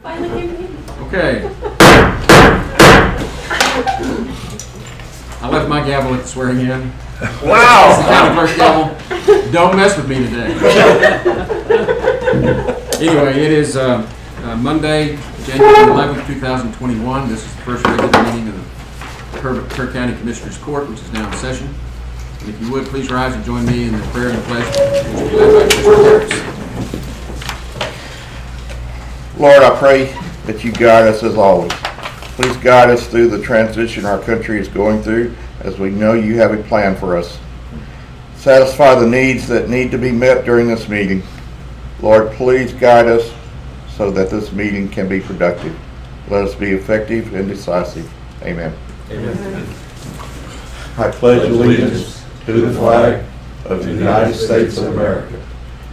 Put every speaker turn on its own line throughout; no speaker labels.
Okay. I left my gavel at the swearing in.
Wow!
The county clerk's gavel. Don't mess with me today. Anyway, it is Monday, January 11th, 2021. This is the first regular meeting of the Kerr County Commissioners Court, which is now in session. And if you would, please rise and join me in the prayer and the pledge, which will be led by Commissioner Harris.
Lord, I pray that you guide us as always. Please guide us through the transition our country is going through, as we know you have a plan for us. Satisfy the needs that need to be met during this meeting. Lord, please guide us so that this meeting can be productive. Let us be effective and decisive. Amen.
Amen.
I pledge allegiance to the flag of the United States of America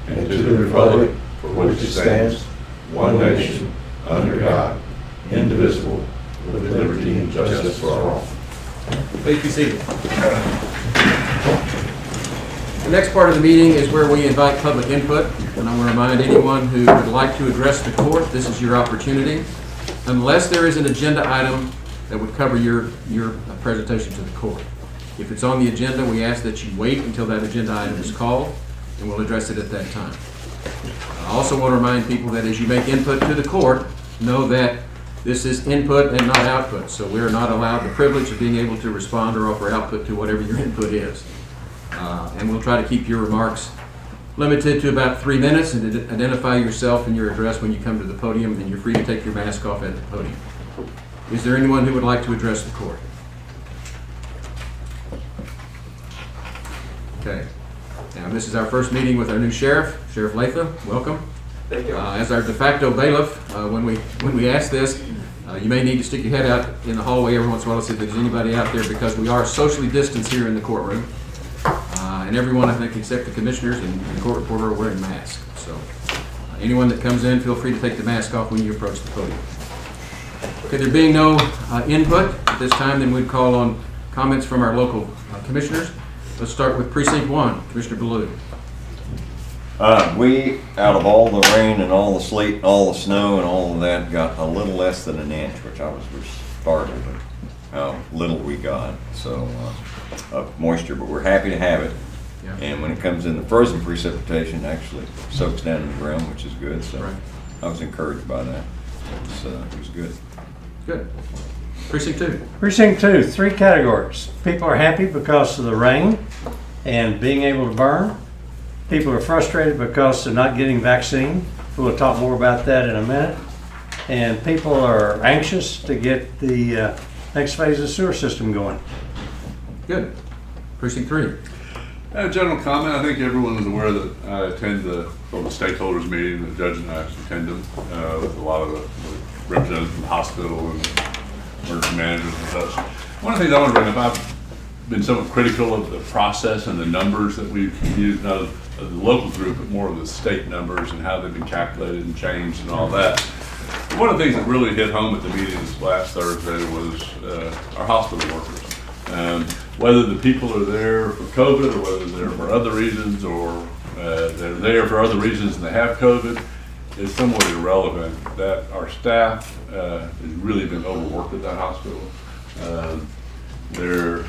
and to the republic for which it stands, one nation, under God, indivisible, with liberty and justice for all.
Please be seated. The next part of the meeting is where we invite public input, and I want to remind anyone who would like to address the court, this is your opportunity. Unless there is an agenda item that would cover your presentation to the court. If it's on the agenda, we ask that you wait until that agenda item is called, and we'll address it at that time. I also want to remind people that as you make input to the court, know that this is input and not output, so we are not allowed the privilege of being able to respond or offer output to whatever your input is. And we'll try to keep your remarks limited to about 3 minutes, and to identify yourself and your address when you come to the podium, and you're free to take your mask off at the podium. Is there anyone who would like to address the court? Okay. Now, this is our first meeting with our new sheriff, Sheriff Latham. Welcome.
Thank you.
As our de facto bailiff, when we ask this, you may need to stick your head out in the hallway every once in a while to see if there's anybody out there, because we are socially distanced here in the courtroom. And everyone, I think, except the commissioners and the court reporter, are wearing masks. So anyone that comes in, feel free to take the mask off when you approach the podium. Okay, there being no input at this time, then we'd call on comments from our local commissioners. Let's start with Precinct 1, Commissioner Ballou.
We, out of all the rain and all the sleet and all the snow and all of that, got a little less than an inch, which I was startled at how little we got, so of moisture, but we're happy to have it.
Yeah.
And when it comes in, the frozen precipitation actually soaks down to the ground, which is good, so
Right.
I was encouraged by that. It was good.
Good. Precinct 2.
Precinct 2, 3 categories. People are happy because of the rain and being able to burn. People are frustrated because they're not getting vaccine. We'll talk more about that in a minute. And people are anxious to get the next phase of the sewer system going.
Good. Precinct 3.
General comment, I think everyone is aware that I attend the stakeholders meeting, the judge and I attend them with a lot of the representatives from the hospital and emergency managers and such. One of the things I want to bring up, I've been somewhat critical of the process and the numbers that we've used, not of the local group, but more of the state numbers and how they've been calculated and changed and all that. One of the things that really hit home at the meeting this last Thursday was our hospital workers. Whether the people are there for COVID or whether they're for other reasons, or they're there for other reasons and they have COVID, is somewhat irrelevant. That our staff has really been overworked at that hospital. They're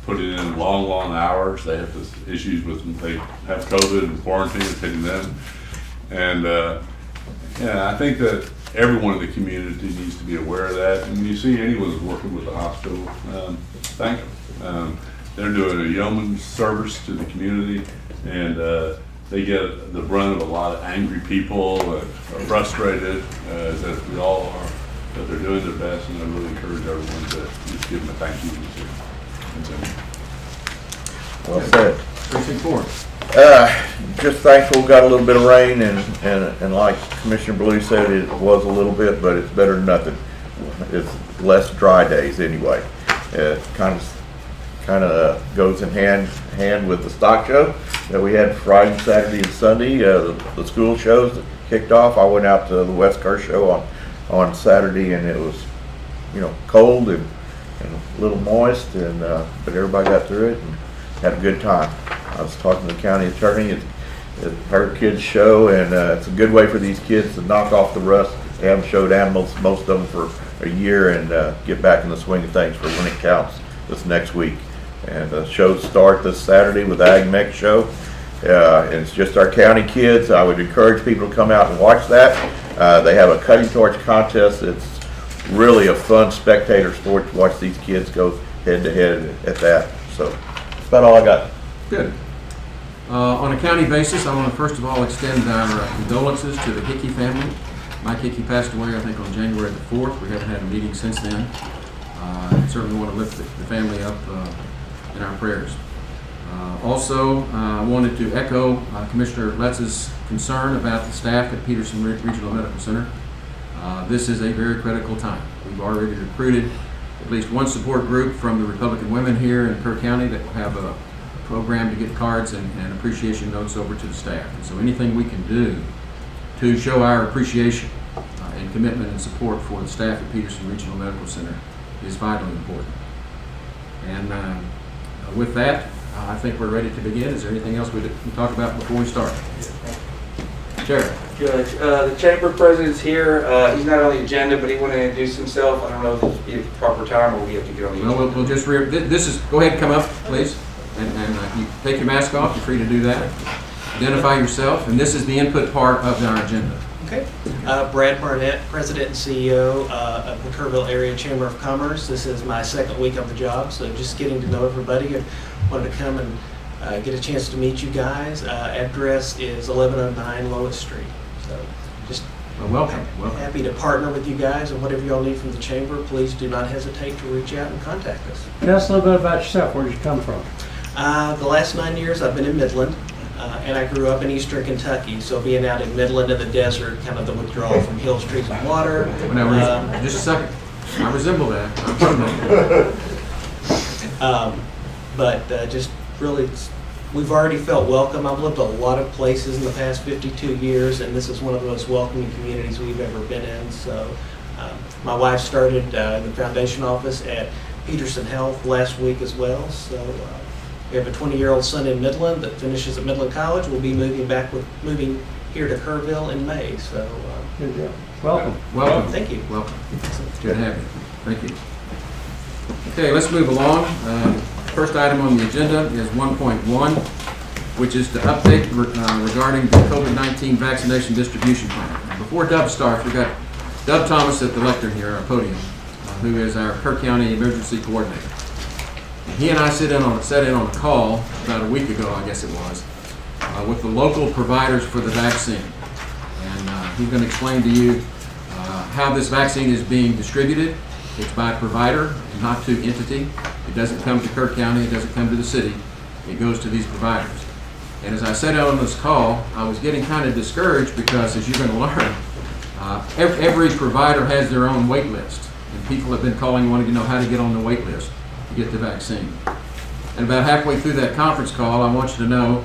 putting in long hours. They have issues with them. They have COVID and quarantine affecting them. And yeah, I think that everyone in the community needs to be aware of that. And when you see anyone who's working with the hospital, thank them. They're doing a yeoman's service to the community, and they get the brunt of a lot of angry people that are frustrated, that we all are, but they're doing their best, and I really encourage everyone to just give them a thank you.
Well said.
Precinct 4.
Just thankful we got a little bit of rain, and like Commissioner Blue said, it was a little bit, but it's better than nothing. It's less dry days anyway. It kind of goes in hand with the stock show that we had Friday, Saturday, and Sunday. The school shows that kicked off. I went out to the West Kerr show on Saturday, and it was, cold and a little moist, and but everybody got through it and had a good time. I was talking to the county attorney. It's her kids' show, and it's a good way for these kids to knock off the rust They haven't showed animals, most of them, for a year, and get back in the swing of things for when it counts this next week. And the shows start this Saturday with the Ag Mech Show. And it's just our county kids. I would encourage people to come out and watch that. They have a cutting torch contest. It's really a fun spectator sport to watch these kids go head to head at that. So that's about all I got.
Good. On a county basis, I want to first of all extend our condolences to the Hickey family. Mike Hickey passed away, I think, on January the 4th. We haven't had a meeting since then. Certainly want to lift the family up in our prayers. Also, I wanted to echo Commissioner Letz's concern about the staff at Peterson Regional Medical Center. This is a very critical time. We've already recruited at least one support group from the Republican women here in Kerr County that will have a program to get cards and appreciation notes over to the staff. And so anything we can do to show our appreciation and commitment and support for the staff at Peterson Regional Medical Center is vitally important. And with that, I think we're ready to begin. Is there anything else we can talk about before we start? Chair.
Judge, the chamber president's here. He's not on the agenda, but he wanted to introduce himself. I don't know if it's the proper time or we have to get on the agenda.
Well, we'll just, this is, go ahead and come up, please. And you take your mask off, you're free to do that. Identify yourself, and this is the input part of our agenda.
Okay. Brad Barnett, President and CEO of the Kerrville Area Chamber of Commerce. This is my second week on the job, so just getting to know everybody. I wanted to come and get a chance to meet you guys. Address is 1109 Lois Street. So just
Well, welcome.
happy to partner with you guys, and whatever y'all need from the chamber, please do not hesitate to reach out and contact us.
Tell us a little bit about yourself. Where did you come from?
The last 9 years I've been in Midland. And I grew up in eastern Kentucky, so being out in Midland in the desert, kind of the withdrawal from hills, trees, and water.
Now, just a second. I resemble that. I'm from that.
But just really, we've already felt welcome. I've lived a lot of places in the past 52 years, and this is one of the most welcoming communities we've ever been in. So my wife started the foundation office at Peterson Health last week as well. So we have a 20-year-old son in Midland that finishes at Midland College. We'll be moving here to Kerrville in May. So
Good deal. Welcome.
Welcome.
Thank you.
Welcome. Good to have you. Thank you. Okay, let's move along. First item on the agenda is 1.1, which is to update regarding the COVID-19 vaccination distribution plan. Before Dub starts, we've got Dub Thomas at the lectern here, our podium, who is our Kerr County Emergency Coordinator. He and I sat in on a call about a week ago, I guess it was, with the local providers for the vaccine. And he's going to explain to you how this vaccine is being distributed. It's by provider, not to entity. It doesn't come to Kerr County, it doesn't come to the city. It goes to these providers. And as I said on this call, I was getting kind of discouraged because, as you're going to learn, every provider has their own wait list. And people have been calling wanting to know how to get on the wait list to get the vaccine. And about halfway through that conference call, I want you to know,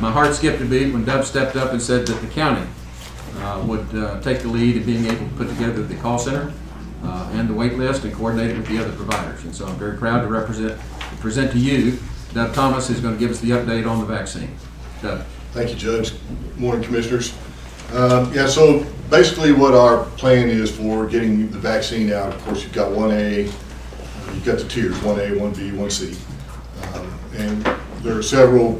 my heart skipped a beat when Dub stepped up and said that the county would take the lead in being able to put together the call center and the wait list and coordinate it with the other providers. And so I'm very proud to present to you, Dub Thomas is going to give us the update on the vaccine. Dub.
Thank you, Judge. Morning, Commissioners. So basically what our plan is for getting the vaccine out, of course, you've got 1A, you've got the tiers, 1A, 1B, 1C. And there are several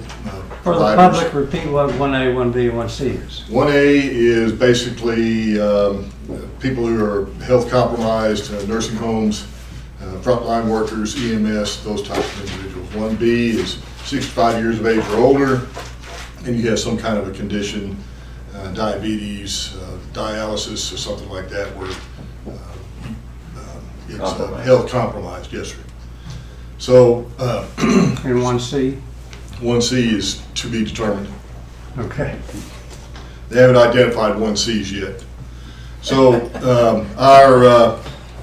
For the
providers.
public, repeat what 1A, 1B, and 1C is.
1A is basically people who are health compromised, nursing homes, frontline workers, EMS, those types of individuals. 1B is 65 years of age or older, and you have some kind of a condition, diabetes, dialysis, or something like that, where it's health compromised, yes, sir. So,
And 1C?
1C is to be determined.
Okay.
They haven't identified 1Cs yet. So,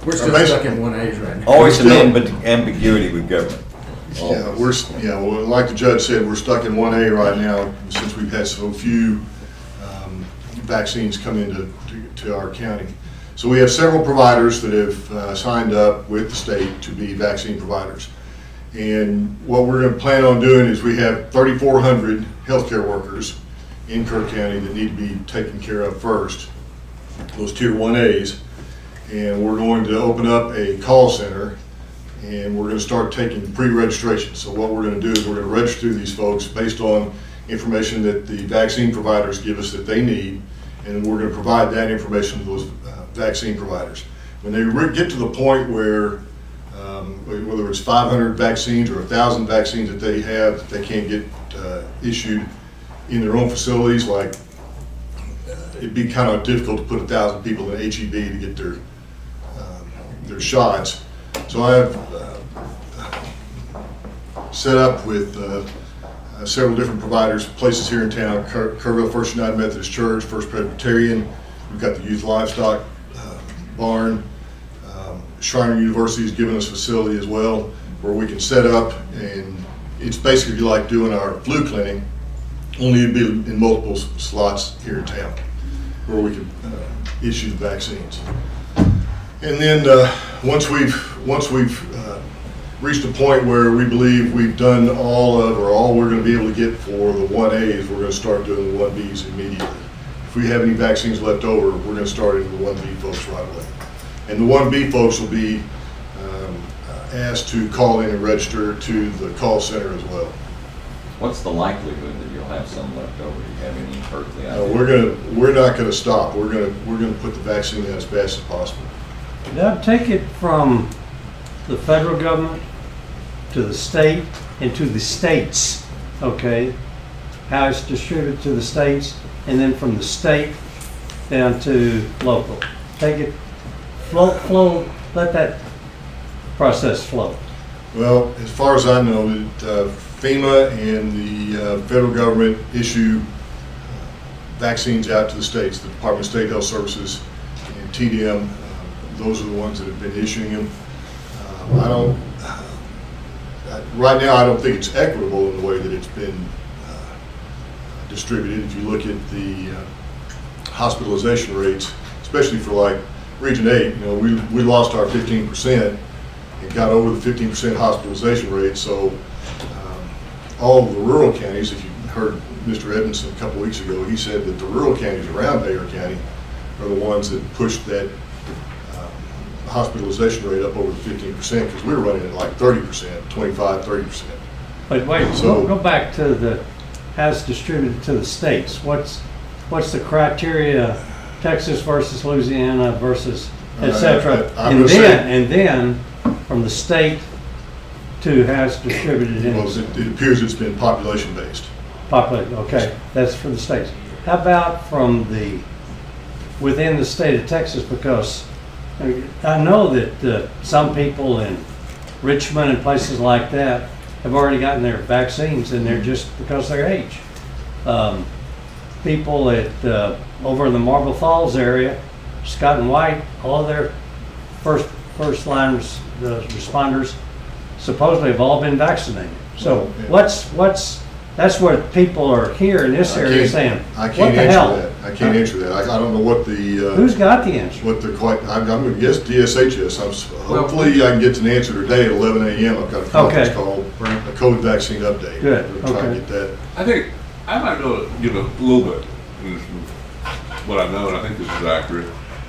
We're still
basic-
stuck in 1As right now.
Always some
Still-
ambiguity with government.
well, like the judge said, we're stuck in 1A right now since we've had so few vaccines come into to our county. So we have several providers that have signed up with the state to be vaccine providers. And what we're going to plan on doing is we have 3,400 healthcare workers in Kerr County that need to be taken care of first. those Tier 1As. And we're going to open up a call center, and we're going to start taking pre-registration. So what we're going to do is we're going to register these folks based on information that the vaccine providers give us that they need, and we're going to provide that information to those vaccine providers. When they get to the point where, whether it's 500 vaccines or 1,000 vaccines that they have that they can't get issued in their own facilities, like it'd be kind of difficult to put 1,000 people in HEB to get their shots. So I have set up with several different providers, places here in town: Kerrville First United Methodist Church, First Presbyterian. We've got the Youth Livestock Barn. Shriner University has given us a facility as well where we can set up, and it's basically like doing our flu clinic, only it'd be in multiple slots here in town where we can issue the vaccines. And then once we've reached a point where we believe we've done all we're going to be able to get for the 1As, we're going to start doing the 1Bs immediately. If we have any vaccines left over, we're going to start into the 1B folks right away. And the 1B folks will be asked to call in and register to the call center as well.
What's the likelihood that you'll have some left over? Do you have any earthly idea?
We're not going to stop. We're going to put the vaccine in as fast as possible.
Now take it from the federal government to the state and to the states, okay? How it's distributed to the states, and then from the state down to local. Take it, flow, let that process flow.
Well, as far as I know, FEMA and the federal government issue vaccines out to the states. The Department of State Health Services and TDM, those are the ones that have been issuing them. Right now, I don't think it's equitable in the way that it's been distributed. If you look at the hospitalization rates, especially for like Region 8, we lost our 15% and got over the 15% hospitalization rate. So all of the rural counties, if you heard Mr. Edmondson a couple weeks ago, he said that the rural counties around Bayer County are the ones that pushed that hospitalization rate up over the 15%, because we were running at like 30%, 25, 30%.
But wait,
So-
go back to the, how it's distributed to the states. What's the criteria, Texas versus Louisiana versus et cetera?
I'm
And
gonna say-
then from the state to how it's distributed in
Well, it appears it's been population based.
population. Okay, that's for the states. How about from within the state of Texas? Because I know that some people in Richmond and places like that have already gotten their vaccines, and they're just because of their age. People at over in the Marble Falls area, Scott and White, all of their first liners, the responders, supposedly have all been vaccinated. So
Well, yeah.
what's that's what people are here in this area saying.
I
What
can't
the
answer
hell?
that. I can't answer that. I don't know what the
Who's got the answer?
I'm going to guess DSHS. Hopefully I can get an answer today at 11 a.m. I've got a conference
Okay.
call, a COVID vaccine update.
Good.
We'll try and
Okay.
get that.
I think I might be able to give a little bit of what I know, and I think this is accurate.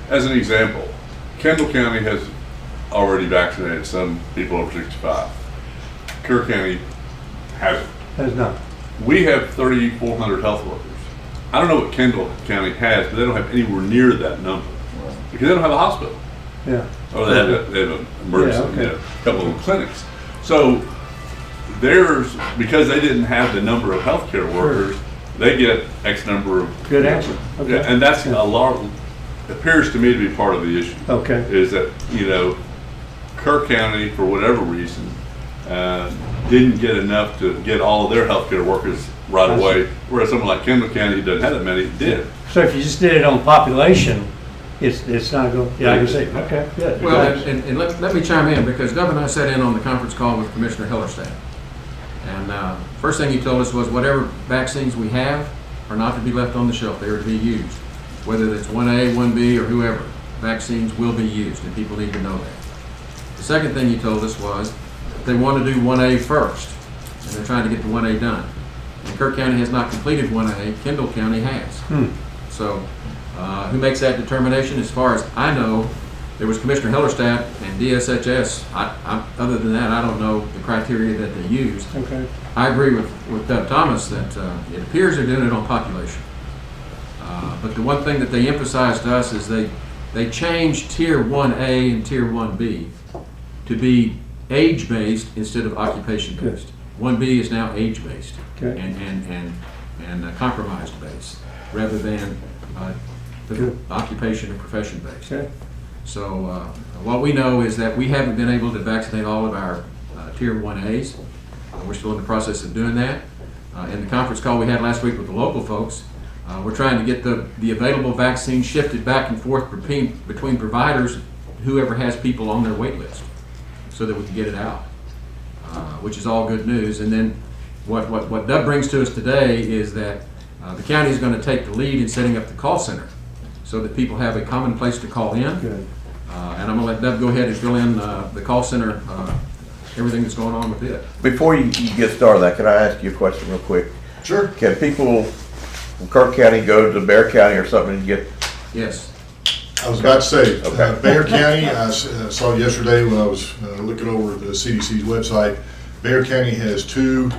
As an example, Kendall County has already vaccinated some people over 65. Kerr County hasn't.
Has not.
We have 3,400 health workers. I don't know what Kendall County has, but they don't have anywhere near that number because they don't have a hospital.
Yeah.
Or they have an emergency,
Yeah, okay.
a couple of clinics. So theirs, because they didn't have the number of healthcare workers, they get X number of.
Good answer. Okay.
Yeah, and that's a large, appears to me to be part of the issue.
Okay.
Is that, Kerr County, for whatever reason, didn't get enough to get all of their healthcare workers right
I see.
away, whereas someone like Kendall County, who doesn't have that many, did.
So if you just did it on population, it's not going. Yeah, I can see. Okay. Good.
Well, and let me chime in, because Governor and I sat in on the conference call with Commissioner Hillerstadt. And first thing he told us was whatever vaccines we have are not to be left on the shelf. They are to be used. Whether it's 1A, 1B, or whoever, vaccines will be used, and people need to know that. The second thing he told us was that they want to do 1A first, and they're trying to get the 1A done. And Kerr County has not completed 1A, Kendall County has. So So who makes that determination? As far as I know, there was Commissioner Hellerstadt and DSHS. Other than that, I don't know the criteria that they used.
Okay.
I agree with Doug Thomas that it appears they're doing it on population. But the one thing that they emphasized to us is they changed Tier 1A and Tier 1B to be age-based instead of occupation-based. 1B is now age-based
Okay.
and compromised-based rather than the
Good.
occupation or profession-based.
Okay.
So what we know is that we haven't been able to vaccinate all of our Tier 1As. We're still in the process of doing that. In the conference call we had last week with the local folks, we're trying to get the available vaccine shifted back and forth between providers, whoever has people on their wait list, so that we can get it out, which is all good news. And then what Doug brings to us today is that the county is going to take the lead in setting up the call center so that people have a common place to call in.
Good.
And I'm going to let Doug go ahead and fill in the call center, everything that's going on with it.
Before you get started, that, can I ask you a question real quick?
Sure.
Can people from Kerr County go to Bear County or something and get?
Yes.
I was about to say,
Okay.
Bear County, I saw yesterday when I was looking over the CDC's website, Bear County has 2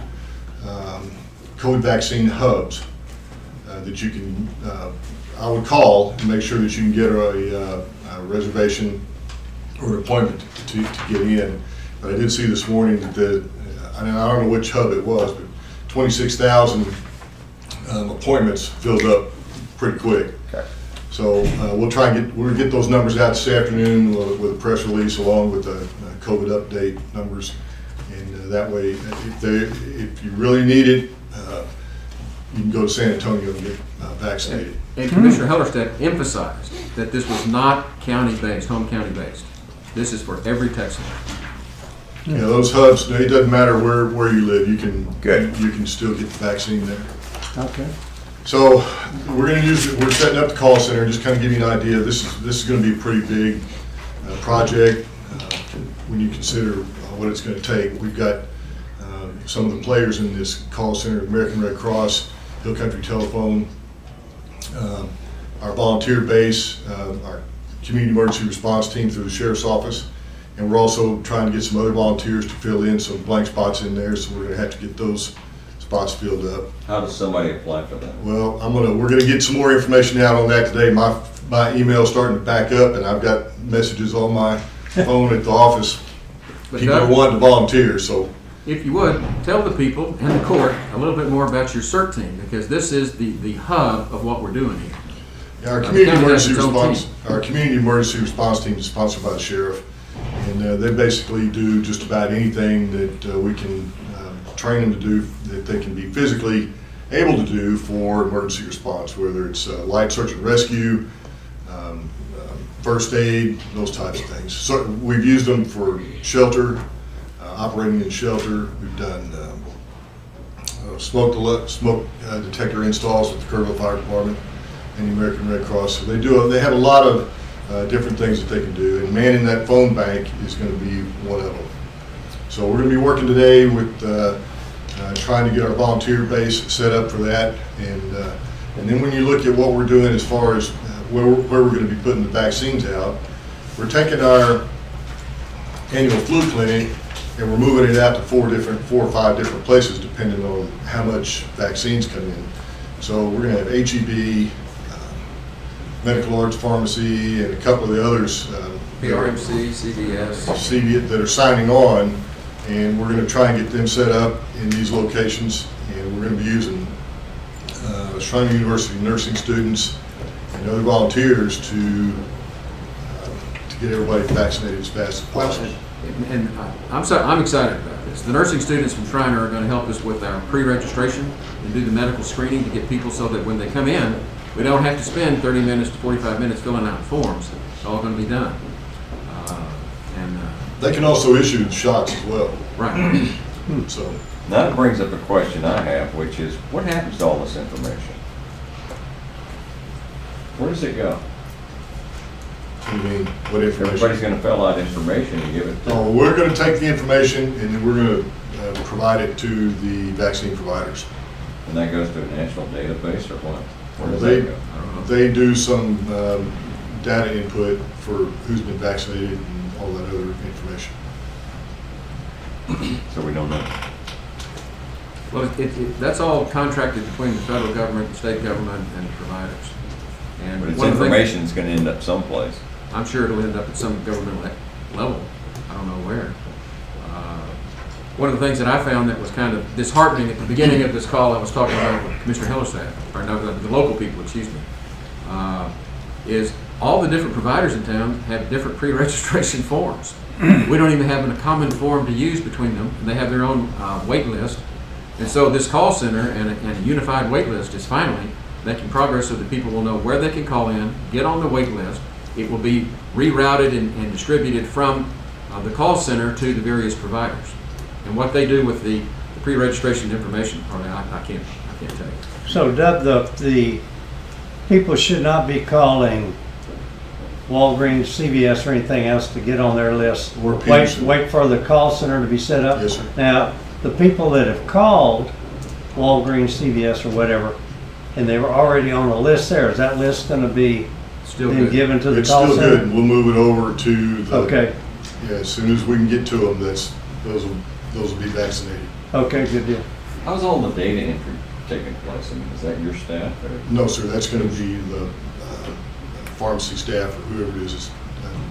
COVID vaccine hubs that you can, I would call and make sure that you can get a reservation or an appointment to get in. But I did see this morning that I don't know which hub it was, but 26,000 appointments filled up pretty quick.
Okay.
So we'll get those numbers out this afternoon with a press release along with the COVID update numbers. And that way, if you really need it, you can go to San Antonio and get vaccinated.
And Commissioner Hellerstedt emphasized that this was not county-based, home county-based. This is for every Texan.
You know, those hubs, it doesn't matter where you live, you
Good.
can still get the vaccine there.
Okay.
So we're setting up the call center, just kind of give you an idea. This is going to be a pretty big project when you consider what it's going to take. We've got some of the players in this call center: American Red Cross, Hill Country Telephone, our volunteer base, our community emergency response team through the sheriff's office, and we're also trying to get some other volunteers to fill in some blank spots in there. So we're going to have to get those spots filled up.
How does somebody apply for that?
Well, we're gonna get some more information out on that today. My email's starting to back up, and I've got messages on my phone at the office.
But
People are
Doug,
wanting to volunteer, so.
if you would, tell the people and the court a little bit more about your CERT team, because this is the hub of what we're doing here.
Our
The
community
county has
emergency
its own
response,
team.
our community emergency response team is sponsored by the sheriff, and they basically do just about anything that we can train them to do that they can be physically able to do for emergency response, whether it's light search and rescue, first aid, those types of things. So we've used them for shelter, operating in shelter. We've done smoke detector installs with the Kerrville Fire Department and the American Red Cross. So they have a lot of different things that they can do, and manning that phone bank is going to be one of them. So we're going to be working today with trying to get our volunteer base set up for that, and then when you look at what we're doing as far as where we're going to be putting the vaccines out, we're taking our annual flu clinic and we're moving it out to 4 or 5 different places depending on how much vaccines come in. So we're going to have HEB, Medical Arts Pharmacy, and a couple of the others.
PRMC, CVS.
That are signing on, and we're going to try and get them set up in these locations, and we're going to be using Shrine University nursing students and other volunteers to get everybody vaccinated as fast as possible.
And I'm excited about this. The nursing students from Shriner are going to help us with our pre-registration and do the medical screening to get people so that when they come in, we don't have to spend 30 minutes to 45 minutes filling out forms. It's all going to be done.
They can also issue shots as well.
Right.
So
Now that brings up a question I have, which is, what happens to all this information? Where does it go?
I mean, what information?
Everybody's gonna fill out information and give it to
Oh, we're going to take the information and then we're going to provide it to the vaccine providers.
And that goes to a national database or what? Where does
They,
that go?
they do some data input for who's been vaccinated and all that other information.
So we don't know.
Well, that's all contracted between the federal government, the state government, and the providers. And
But its
one of the things-
information's gonna end up someplace.
I'm sure it'll end up at some governmental level. I don't know where. One of the things that I found that was kind of disheartening at the beginning of this call, I was talking about with Commissioner Hillerstadt, or no, the local people, excuse me, is all the different providers in town have different pre-registration forms. We don't even have a common form to use between them, and they have their own wait list. And so this call center and a unified wait list is finally making progress so that people will know where they can call in, get on the wait list. It will be rerouted and distributed from the call center to the various providers. And what they do with the pre-registration information, I can't tell you.
So Deb, the people should not be calling Walgreens, CVS, or anything else to get on their list.
Or
Wait,
Peterson.
wait for the call center to be set up?
Yes, sir.
Now, the people that have called Walgreens, CVS, or whatever, and they were already on the list there, is that list gonna be
Still
then
good.
given to the
It's
call
still
center?
good. We'll move it over to the.
Okay,
Yeah, as soon as we can get to them, those will be vaccinated.
okay, good deal.
How's all the data entry taking place? I mean, is that your staff or?
No, sir, that's gonna be the pharmacy staff or whoever it is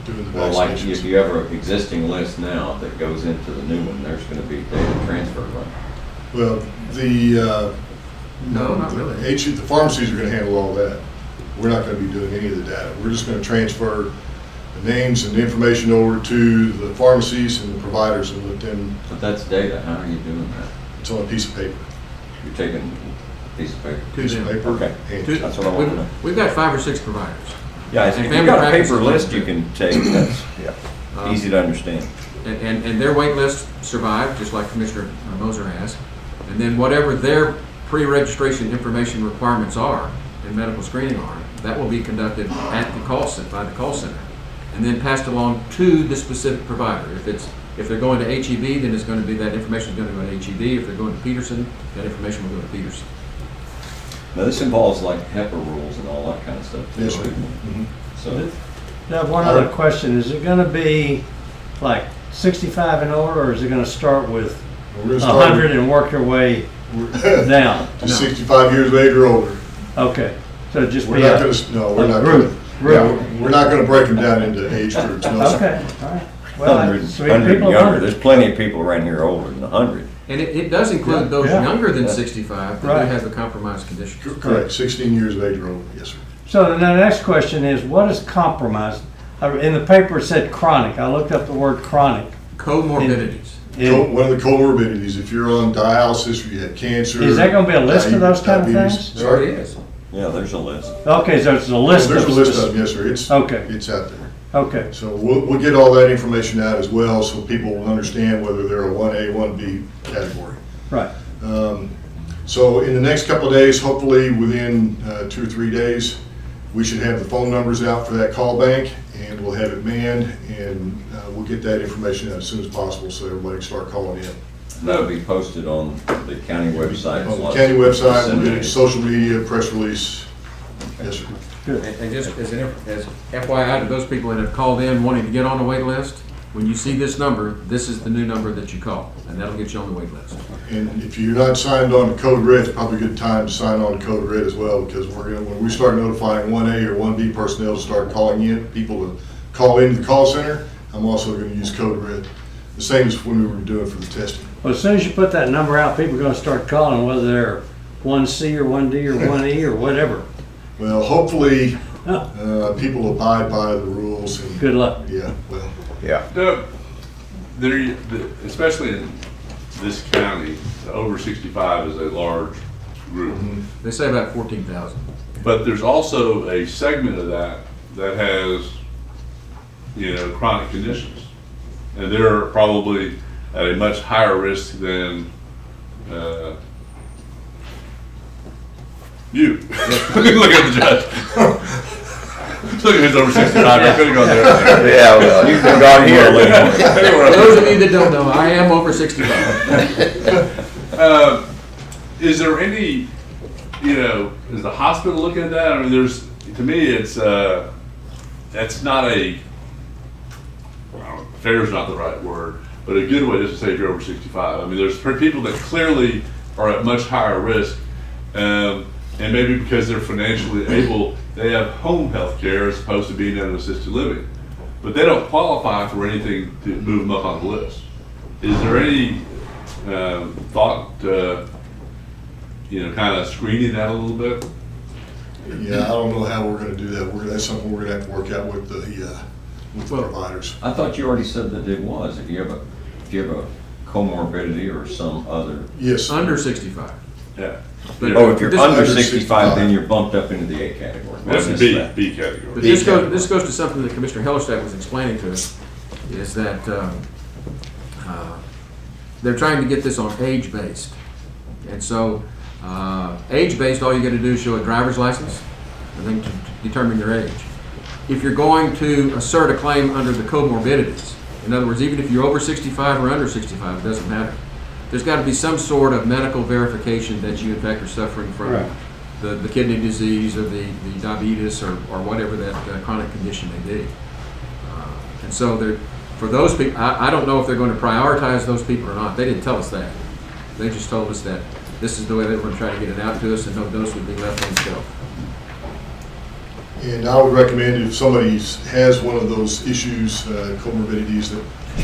doing the
Well, like if
vaccinations.
you have an existing list now that goes into the new one, there's gonna be data transfer, right?
Well, the,
No, not really.
the pharmacies are gonna handle all that. We're not gonna be doing any of the data. We're just gonna transfer the names and the information over to the pharmacies and the providers and let them,
But that's data, how are you doing that?
it's on a piece of paper.
You're taking a piece of paper?
Piece of paper.
Okay.
and-
Two-
That's what I want to know.
We've got 5 or 6 providers.
Yeah, if
And
you've
family
got a
practice
paper
is
list
one
you
thing.
can take, that's
Yeah.
easy to understand.
And their wait list survived, just like Commissioner Moser asked. And then whatever their pre-registration information requirements are and medical screening are, that will be conducted at the call center, by the call center, and then passed along to the specific provider. If they're going to HEB, then it's going to be, that information is going to go to HEB. If they're going to Peterson, that information will go to Peterson.
Now, this involves like HEPA rules and all that kind of stuff too.
Yes, sir.
right?
Mhm.
So,
Now, one other question, is it gonna be like 65 and older, or is it gonna start with
We're gonna start
100 and work your way down?
to 65 years of age or older.
Okay, so just
We're
be
not
a
gonna, no, we're not
group.
gonna, yeah, we're not gonna break them down into age groups, no, sir.
Okay, all right. Well,
100
so
100 and
people
younger,
are-
there's plenty of people around here older than 100.
And it does include those
Yeah.
younger than 65 that
Right.
do have the compromised conditions.
Correct, 16 years of age or older, yes, sir.
So then the next question is, what is compromised? In the paper it said chronic, I looked up the word chronic.
Comorbidities.
And
One of the comorbidities, if you're on dialysis or you have cancer.
Is there gonna be a list of those kind of
diabetes-
things?
There already is.
Yeah, there's a list.
Okay, so it's a
Well,
list of.
There's a list of them, yes, sir, it's,
Okay.
it's out there.
Okay,
So we'll get all that information out as well, so people will understand whether they're a 1A, 1B category.
right.
So in the next couple of days, hopefully within 2 or 3 days, we should have the phone numbers out for that call bank, and we'll have it manned, and we'll get that information out as soon as possible so everybody can start calling in.
That'll be posted on the county website.
On the county website, we'll get it, social media, press release. Yes, sir.
And just as FYI to those people that have called in wanting to get on the wait list, when you see this number, this is the new number that you call, and that'll get you on the wait list.
And if you're not signed on to Code Red, it's probably a good time to sign on to Code Red as well, because when we start notifying 1A or 1B personnel to start calling in, people to call into the call center, I'm also gonna use Code Red. The same as when we were doing for the testing.
Well, as soon as you put that number out, people are gonna start calling, whether they're 1C or 1D or 1E or whatever.
Well, hopefully,
Oh,
people abide by the rules and,
good luck.
yeah, well,
Yeah.
Especially in this county, the over 65 is a large group.
They say about 14,000.
But there's also a segment of that that has, chronic conditions. And they're probably at a much higher risk than you. Look at the judge. Look at who's over 65. I could have gone there.
Yeah, well, you can go here.
For those of you that don't know, I am over 65.
is there any, is the hospital looking at that? I mean, to me, it's not fair is not the right word, but a good way just to say if you're over 65. I mean, there's people that clearly are at much higher risk, and maybe because they're financially able, they have home health care as opposed to being in an assisted living. But they don't qualify for anything to move them up on the list. Is there any thought to, kind of screening that a little bit?
Yeah, I don't know how we're gonna do that. That's something we're gonna have to work out with the providers.
I thought you already said that it was, if you have a comorbidity or some other.
Yes.
Under 65.
Yeah.
Oh, if you're
This-
under
under
65, then you're bumped up into the A category.
That's
I
the
missed
B
that.
category.
But this goes to something that Commissioner Hellerstadt was explaining to us, is that they're trying to get this on age-based. And so, age-based, all you gotta do is show a driver's license, and then to determine your age. If you're going to assert a claim under the comorbidities, in other words, even if you're over 65 or under 65, it doesn't matter. There's gotta be some sort of medical verification that you in fact are suffering from
Right.
the kidney disease or the diabetes or whatever that chronic condition may be. And so for those people, I don't know if they're going to prioritize those people or not. They didn't tell us that. They just told us that this is the way they were going to try to get it out to us, and no dose would be left on the shelf.
And I would recommend if somebody has one of those issues, comorbidities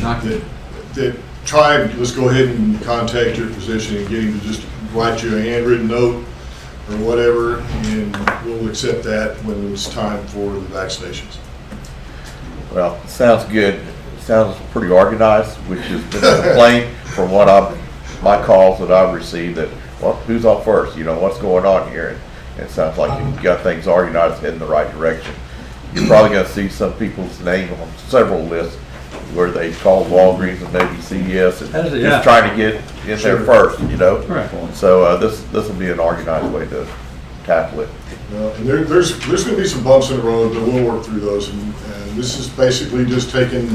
Not good.
that let's go ahead and contact your physician and get him to just write you a handwritten note or whatever, and we'll accept that when it's time for the vaccinations.
Well, it sounds good. It sounds pretty organized, which has been a complaint from my calls that I've received that, well, who's on first? What's going on here? And it sounds like you've got things organized in the right direction. You're probably gonna see some people's name on several lists where they call Walgreens and maybe CVS and
That's it, yeah.
just trying to get in there first,
Right.
So this will be an organized way to tackle it.
And there's going to be some bumps in the road, but we'll work through those. And this is basically just taking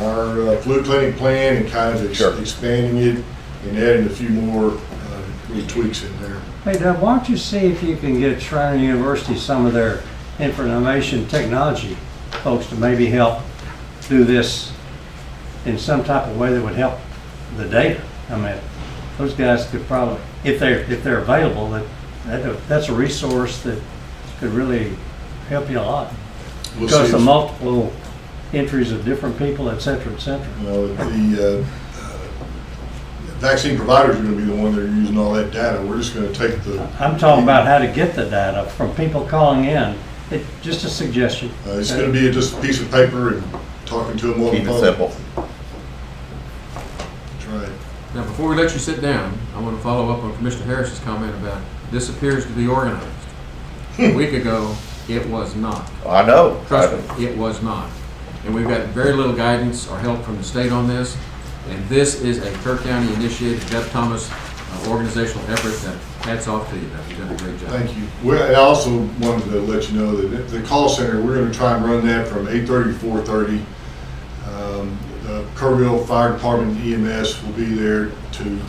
our flu clinic plan and kind of
Sure.
expanding it and adding a few more little tweaks in there.
Hey, Doug, why don't you see if you can get Shriner University, some of their information technology folks to maybe help do this in some type of way that would help the data. I mean, those guys could probably, if they're available, that's a resource that could really help you a lot.
We'll
Because
see
of
if-
multiple entries of different people, et cetera, et cetera.
The vaccine providers are going to be the one that are using all that data. We're just going to take the.
I'm talking about how to get the data from people calling in. Just a suggestion.
It's going to be just a piece of paper and talking to them on the
Keep
phone.
it simple.
That's right.
Now, before we let you sit down, I want to follow up on Commissioner Harris's comment about this appears to be organized. A week ago, it was not.
I know.
Trust me, it was not. And we've got very little guidance or help from the state on this. And this is a Kerr County initiated, Jeff Thomas organizational effort that hats off to you. You've done a great job.
Thank you. Well, I also wanted to let you know that the call center, we're going to try and run that from 8:30 to 4:30. The Kerrville Fire Department EMS will be there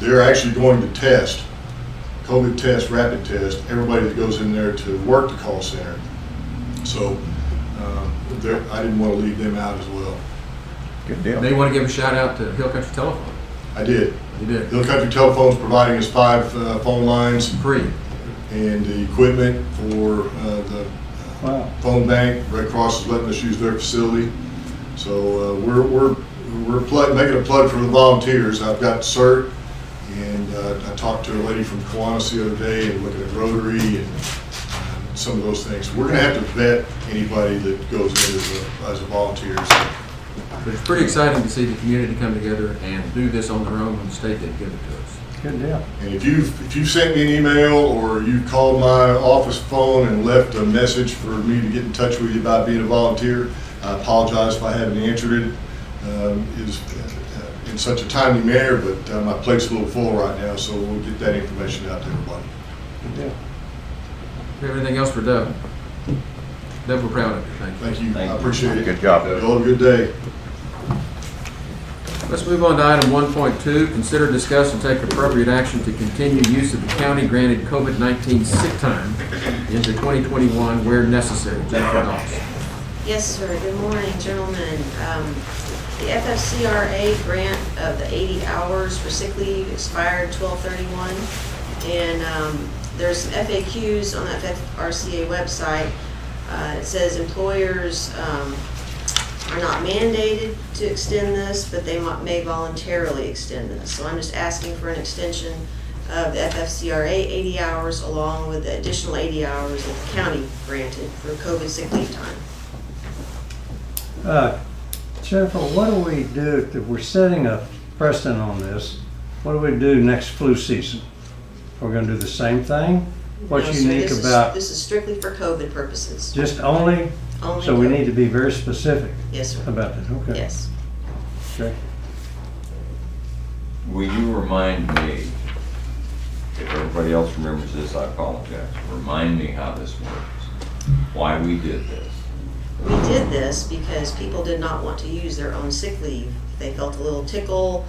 they're actually going to test, COVID test, rapid test, everybody that goes in there to work the call center. So I didn't want to leave them out as well.
Good deal.
They want to give a shout out to Hill Country Telephone.
I did.
You did.
Hill Country Telephone's providing us 5 phone lines
Free.
and the equipment for the
Wow.
phone bank. Red Cross is letting us use their facility. So we're making a plug for the volunteers. I've got Cert, and I talked to a lady from Kiwanis the other day and looking at Rotary and some of those things. We're going to have to vet anybody that goes in as a volunteer. So,
But it's pretty exciting to see the community come together and do this on their own when the state didn't give it to us.
Good deal.
and if you sent me an email or you called my office phone and left a message for me to get in touch with you about being a volunteer, I apologize if I haven't answered it. Is in such a timely manner, but my plate's a little full right now, so we'll get that information out to everybody.
Good deal.
Do you have anything else for Doug? Doug, we're proud of you. Thank you.
Thank you.
Thank
I
you.
appreciate it.
Good job.
Y'all have a good day.
Let's move on to item 1.2, consider, discuss, and take appropriate action to continue use of the county-granted COVID-19 sick time into 2021 where necessary. Jennifer Doss.
Yes, sir. Good morning, gentlemen. The FFCRA grant of the 80 hours for sick leave expired 12/31, and there's some FAQs on the FFRCA website. It says employers are not mandated to extend this, but they may voluntarily extend this. So I'm just asking for an extension of the FFCRA 80 hours along with the additional 80 hours that the county granted for COVID sick leave time.
Jennifer, what do we do if we're setting a precedent on this? What do we do next flu season? We're going to do the same thing? What's
No, sir,
unique about
this is strictly for COVID purposes.
just only?
Only
So we
COVID.
need to be very specific
Yes, sir.
about that. Okay.
Yes.
Okay.
Will you remind me, if everybody else remembers this, I apologize, remind me how this works, why we did this.
We did this because people did not want to use their own sick leave. They felt a little tickle.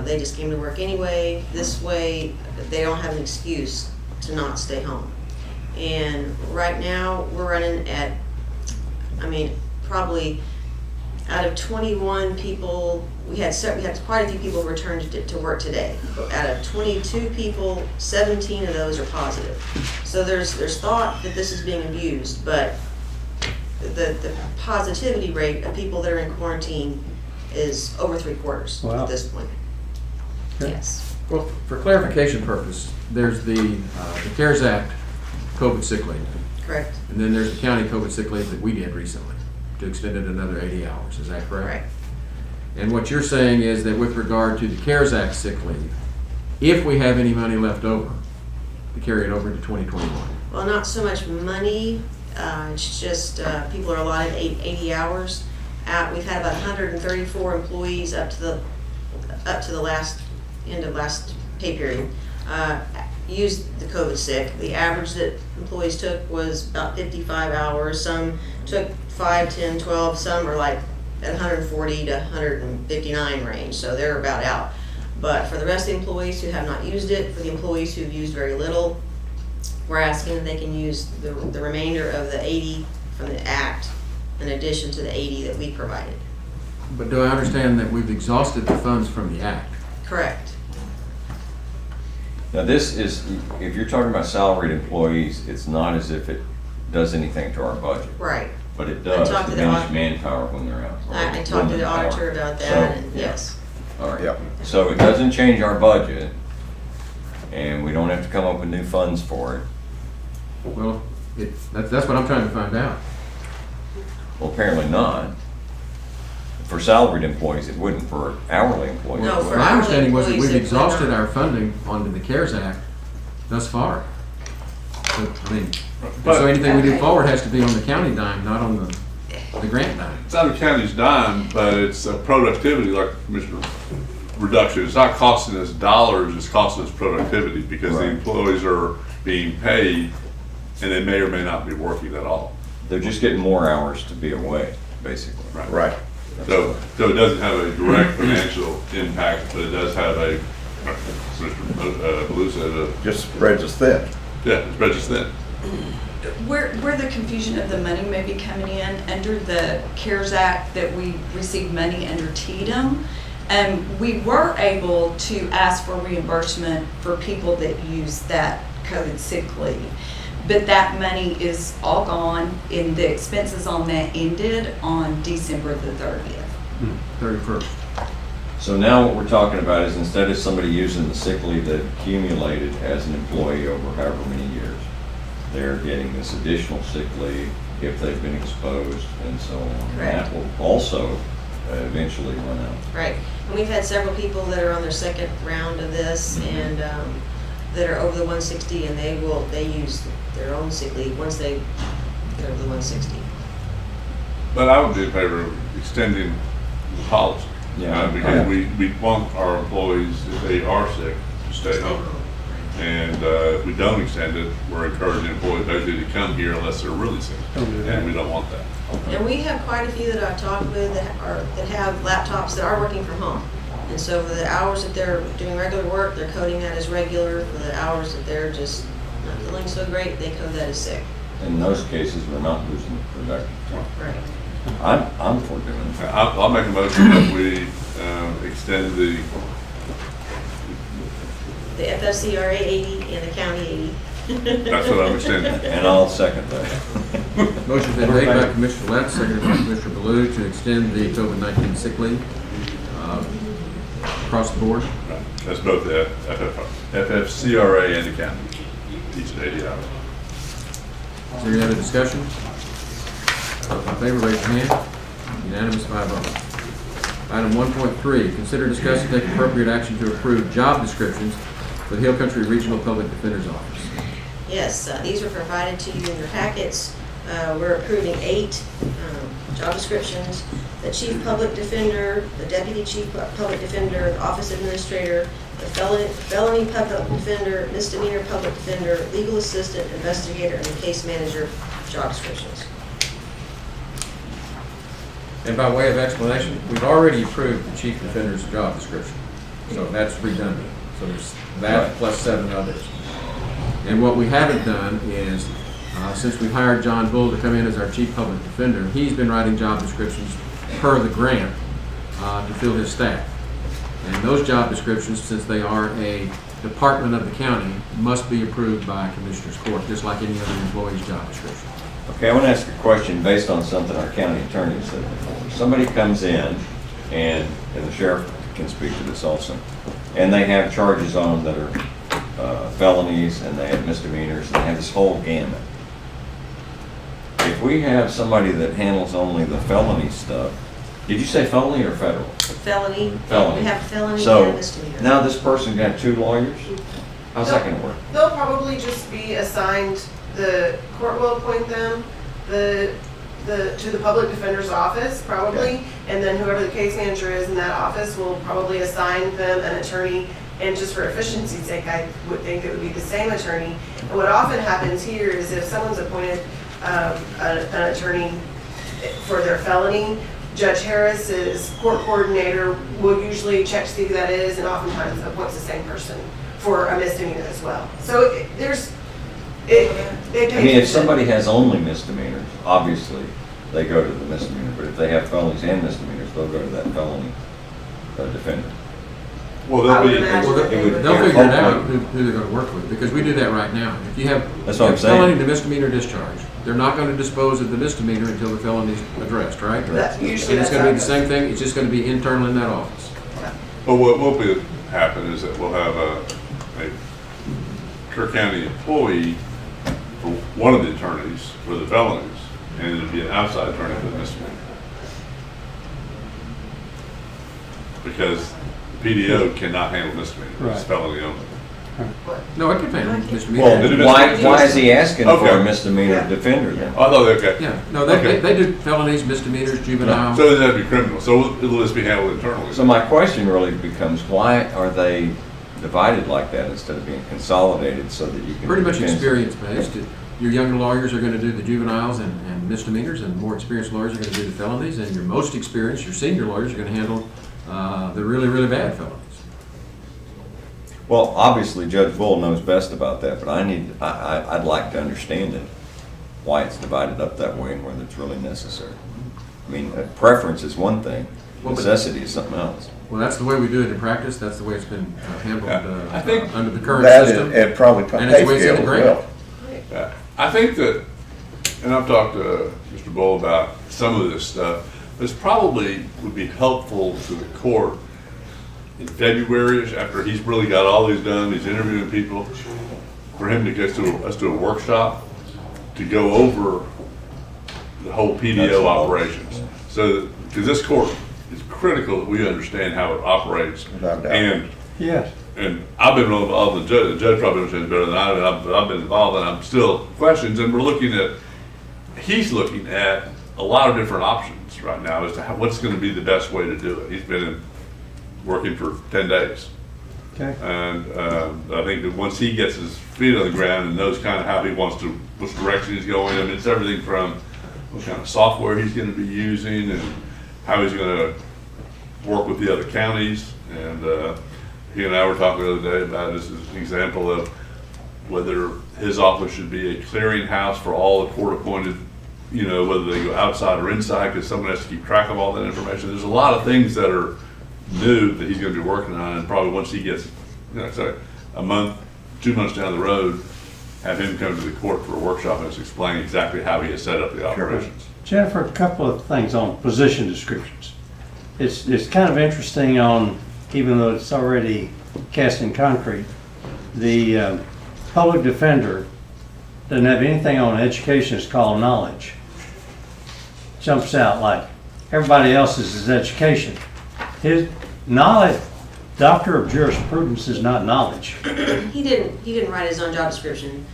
They just came to work anyway. This way, they don't have an excuse to not stay home. And right now, we're running at, probably out of 21 people, we had quite a few people returned to work today. Out of 22 people, 17 of those are positive. So there's thought that this is being abused, but the positivity rate of people that are in quarantine is over 3/4
Wow.
at this point.
Okay.
Yes.
Well, for clarification purpose, there's the CARES Act COVID sick leave,
Correct.
and then there's the county COVID sick leave that we did recently to extend it another 80 hours. Is that correct?
Right.
And what you're saying is that with regard to the CARES Act sick leave, if we have any money left over, to carry it over into 2021.
Well, not so much money. It's just people are allotted 80 hours. We've had about 134 employees up to the last end of last pay period used the COVID sick. The average that employees took was about 55 hours. Some took 5, 10, 12. Some are like at 140 to 159 range, so they're about out. But for the rest of the employees who have not used it, for the employees who've used very little, we're asking that they can use the remainder of the 80 from the Act in addition to the 80 that we provided.
But do I understand that we've exhausted the funds from the Act?
Correct.
Now this is, if you're talking about salaried employees, it's not as if it does anything to our budget.
Right.
But it does
talked to the
diminish
audit-
manpower when they're out.
I talked to the auditor about that,
So,
and
yeah.
yes.
All right.
Yep.
So it doesn't change our budget, and we don't have to come up with new funds for it.
Well, that's what I'm trying to find out.
Well, apparently not. For salaried employees, it wouldn't. For hourly employees,
No,
it
for
would.
My
hourly
understanding was that
employees,
we've
it would
exhausted
not.
our funding under the CARES Act thus far. So, so anything we do forward has to be on the county dime, not on the grant dime.
It's on the county's dime, but it's a productivity, like Commissioner reduction. It's not costing us dollars, it's costing us productivity because the
Right.
employees are being paid and they may or may not be working at all.
They're just getting more hours to be away, basically.
Right.
So it doesn't have a direct financial impact, but it does have a, Mr. Blue said,
Just spreads us thin.
yeah, it's just that.
Where the confusion of the money may be coming in, under the CARES Act that we received money under TDM, we were able to ask for reimbursement for people that use that COVID sick leave. But that money is all gone, and the expenses on that ended on December the 30th.
31st.
So now what we're talking about is instead of somebody using the sick leave that accumulated as an employee over however many years, they're getting this additional sick leave if they've been exposed and so on. And
Correct.
that will also eventually run out.
Right. And we've had several people that are on their second round of this and that are over the 160, and they use their own sick leave once they get over the 160.
But I would be in favor of extending the policy.
Yeah.
Because we want our employees, if they are sick, to stay home. And if we don't extend it, we're encouraging employees basically to come here unless they're really sick. And we don't want that.
And we have quite a few that I've talked with that have laptops that are working from home. And so for the hours that they're doing regular work, they're coding that as regular. For the hours that they're just not feeling so great, they code that as sick.
In those cases, we're not losing productive time.
Right.
I'm for doing it.
I'll make a motion that we extend the
FFCRA 80 and the county 80.
That's what I'm extending.
And I'll second that.
Motion's been made by Commissioner Letts, seconded by Commissioner Baloo to extend the COVID-19 sick leave across the board.
Right. That's both the FFCRA and the county, each at 80 hours.
Is there any other discussion? All in favor, raise your hand. Unanimous, 5-0. Item 1.3, consider, discuss, and take appropriate action to approve job descriptions for the Hill Country Regional Public Defender's Office.
Yes, these were provided to you in your packets. We're approving 8 job descriptions. The Chief Public Defender, the Deputy Chief Public Defender, Office Administrator, the Felony Public Defender, Misdemeanor Public Defender, Legal Assistant, Investigator, and the Case Manager job descriptions.
And by way of explanation, we've already approved the Chief Defender's job description, so that's redundant. So there's that plus 7 others. And what we haven't done is, since we hired John Bull to come in as our Chief Public Defender, he's been writing job descriptions per the grant to fill his staff. And those job descriptions, since they are a department of the county, must be approved by Commissioner's Court, just like any other employee's job description.
Okay, I want to ask a question based on something our county attorney said before. Somebody comes in, and the sheriff can speak to this also, and they have charges on them that are felonies, and they have misdemeanors, and they have this whole gamut. If we have somebody that handles only the felony stuff, did you say felony or federal?
Felony.
Felony.
We have felony
So
and misdemeanor.
now this person got 2 lawyers? How's that going to work?
They'll probably just be assigned, the court will appoint them, to the public defender's office, probably,
Okay.
and then whoever the case manager is in that office will probably assign them an attorney, and just for efficiency's sake, I would think it would be the same attorney. And what often happens here is if someone's appointed an attorney for their felony, Judge Harris's court coordinator will usually check to see who that is, and oftentimes appoints the same person for a misdemeanor as well. So
If somebody has only misdemeanors, obviously, they go to the misdemeanor, but if they have felonies and misdemeanors, they'll go to that felony defender.
Well,
I would
they'll be,
imagine that they would.
They'll figure it out who they're going to work with, because we do that right now. If you have
That's what I'm
felony
saying.
to misdemeanor discharge, they're not going to dispose of the misdemeanor until the felony's addressed, right?
That- usually
And it's
that's
going to be the
how
same thing, it's just going to be internal in that office.
but what will happen is that we'll have a Kerr County employee for one of the attorneys for the felonies, and it'll be an outside attorney for the misdemeanor. Because the PDO cannot handle misdemeanor, it's
Right.
felony only.
No, it can handle misdemeanor.
Well, why is he asking for
Okay.
a misdemeanor defender then?
I thought, okay.
Yeah, no,
Okay.
they do felonies, misdemeanors, juvenile.
So it doesn't have to be criminal, so it'll just be handled internally.
So my question really becomes, why are they divided like that instead of being consolidated so that you can?
Pretty much experience-based. Your younger lawyers are going to do the juveniles and misdemeanors, and more experienced lawyers are going to do the felonies, and your most experienced, your senior lawyers are going to handle the really, really bad felonies.
Well, obviously Judge Bull knows best about that, but I'd like to understand it, why it's divided up that way and whether it's really necessary. I mean, preference is one thing,
Well, but-
necessity is something else.
Well, that's the way we do it in practice, that's the way it's been handled
I think
under the current
That
system.
and probably
And
pay
it's the way it's in
scale
the
as
grant.
well.
Yeah, I think that, and I've talked to Mr. Bull about some of this stuff, this probably would be helpful to the court in February, after he's really got all these done, he's interviewing people, for him to get to us to a workshop to go over the whole PDO operations. So, because this court is critical that we understand how it operates.
Without doubt.
And
Yes.
and I've been involved, the judge probably understands better than I do, but I've been involved and I'm still questions, and he's looking at a lot of different options right now as to what's going to be the best way to do it. He's been working for 10 days.
Okay.
And I think that once he gets his feet on the ground and knows kind of how he wants to, which direction he's going, I mean, it's everything from what kind of software he's going to be using and how he's going to work with the other counties. And he and I were talking the other day about this as an example of whether his office should be a clearinghouse for all the court-appointed, you know, whether they go outside or inside, because someone has to keep track of all that information. There's a lot of things that are new that he's going to be working on, and probably once he gets, you know, say a month, 2 months down the road, have him come to the court for a workshop and just explain exactly how he has set up the operations.
Jennifer, a couple of things on position descriptions. It's kind of interesting on, even though it's already cast in concrete, the public defender doesn't have anything on education. It's called knowledge. Jumps out like everybody else's is education. His knowledge, doctor of jurisprudence, is not knowledge.
He didn't write his own job description.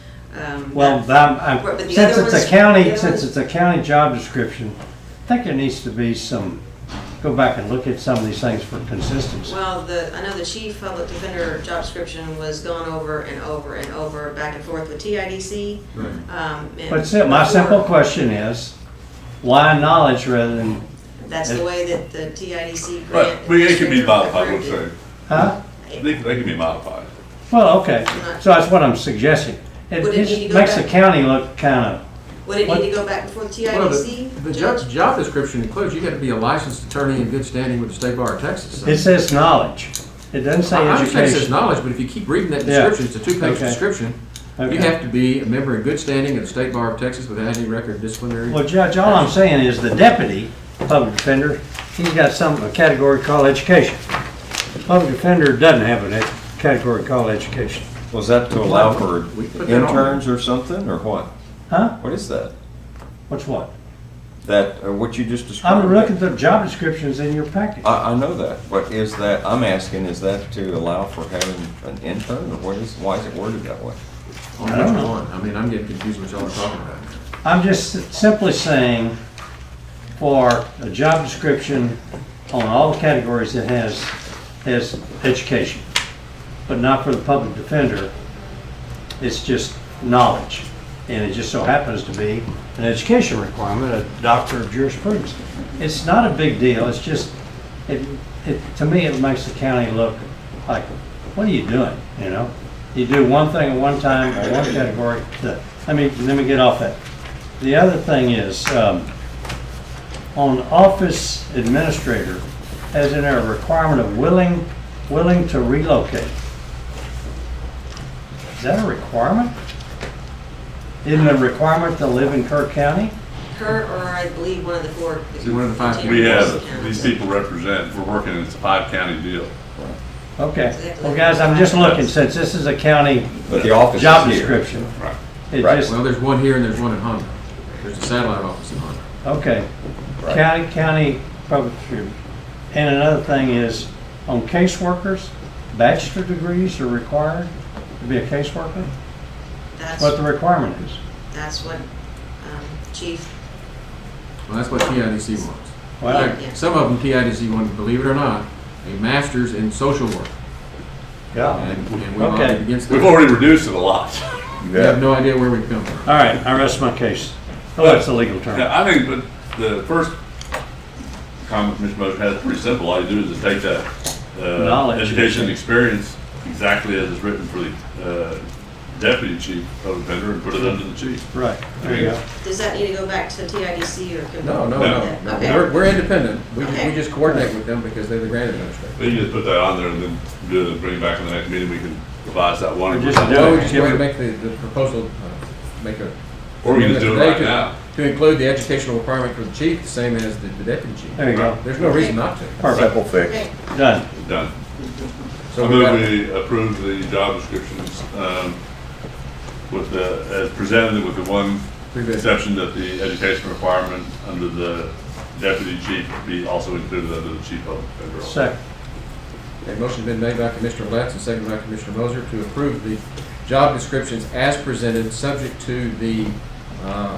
Well,
But the
since
other
it's
ones-
a county,
the other
since
ones-
it's a county job description, I think there needs to be some, go back and look at some of these things for consistency.
Well, I know the chief public defender job description was gone over and over and over, back and forth with TIDC. And
But still, my simple question is, why knowledge rather than,
That's the way that the TIDC grant.
But it can be modified, let's say.
huh?
They can be modified.
Well, okay, so that's what I'm suggesting. It
Would it need
just
to go
makes the
back?
county look kind of,
Would it
What?
need to go back before the
Well,
TIDC?
the job description includes, you got to be a licensed attorney in good standing with the State Bar of Texas. So-
it says knowledge. It doesn't say
I understand it says
education.
knowledge, but if you keep reading that
Yeah.
description, it's a two-page
Okay.
description. You
Okay.
have to be a member in good standing of the State Bar of Texas without any record of disciplinary.
Well, Judge, all I'm saying is the deputy public defender, he's got a category called education. Public defender doesn't have a category called education.
Was that to allow for
We put that on.
interns or something, or what?
Huh?
What is that?
What's what?
That, what you just described?
I'm looking at the job descriptions in your package.
I know that, but is that, I'm asking, is that to allow for having an intern, or why is it worded that way?
On
I don't
which
know.
one? I mean, I'm getting confused what y'all are talking about.
I'm just simply saying for a job description on all the categories that has education, but not for the public defender. It's just knowledge. And it just so happens to be an education requirement, a doctor of jurisprudence. It's not a big deal. It's just, to me, it makes the county look like, what are you doing, you know? You do one thing at one time or one category. Let me get off that. The other thing is, on office administrator, as in a requirement of willing to relocate. Is that a requirement? Isn't it a requirement to live in Kerr County?
Kerr, or I believe one of the four.
Is it one of the five
We have,
counties.
these people represent, we're working, it's a 5-county deal.
Okay. Well, guys, I'm just looking, since this is a county
But the office
job
is here.
description.
Right.
It
Right.
just,
Well, there's one here and there's one in Honda. There's a satellite office in Honda.
okay.
Right.
County public security. And another thing is, on caseworkers, bachelor degrees are required to be a caseworker?
That's
What the requirement is.
that's what Chief.
Well, that's what TIDC wants.
Well,
Yeah.
Some of them TIDC want, believe it or not, a master's in social work.
yeah.
And we
Okay.
lobbied against
We've
that.
already reduced it a lot.
You
We have
have,
no idea where we've come from.
All right, I rest my case. Oh, that's a legal term.
Yeah, I think, but the first comment Mr. Moser has is pretty simple. All you do is just take that
Knowledge.
education and experience exactly as it's written for the deputy chief of defender and put it under the chief.
Right, there you go.
Does that need to go back to TIDC or? can we-
No.
Okay.
We're independent. We
Okay.
just coordinate with them because they're the grant administrator.
But you just put that on there and then do it, bring it back in the next meeting, we can revise that one.
Just do
No,
it.
we just want to make the proposal, make a.
Or we can just do it
today
right
to-
now.
To include the educational requirement for the chief, the same as the deputy chief.
There you go.
There's no reason not to.
Perfect.
simple fix.
Okay.
Done.
Done.
So
I
we
move
got-
we approve the job descriptions with the, as presented with the one exception that the education requirement under the deputy chief be also included under the chief of defender.
Second.
Okay, motion been made by Commissioner Letts and seconded by Commissioner Moser to approve the job descriptions as presented, subject to the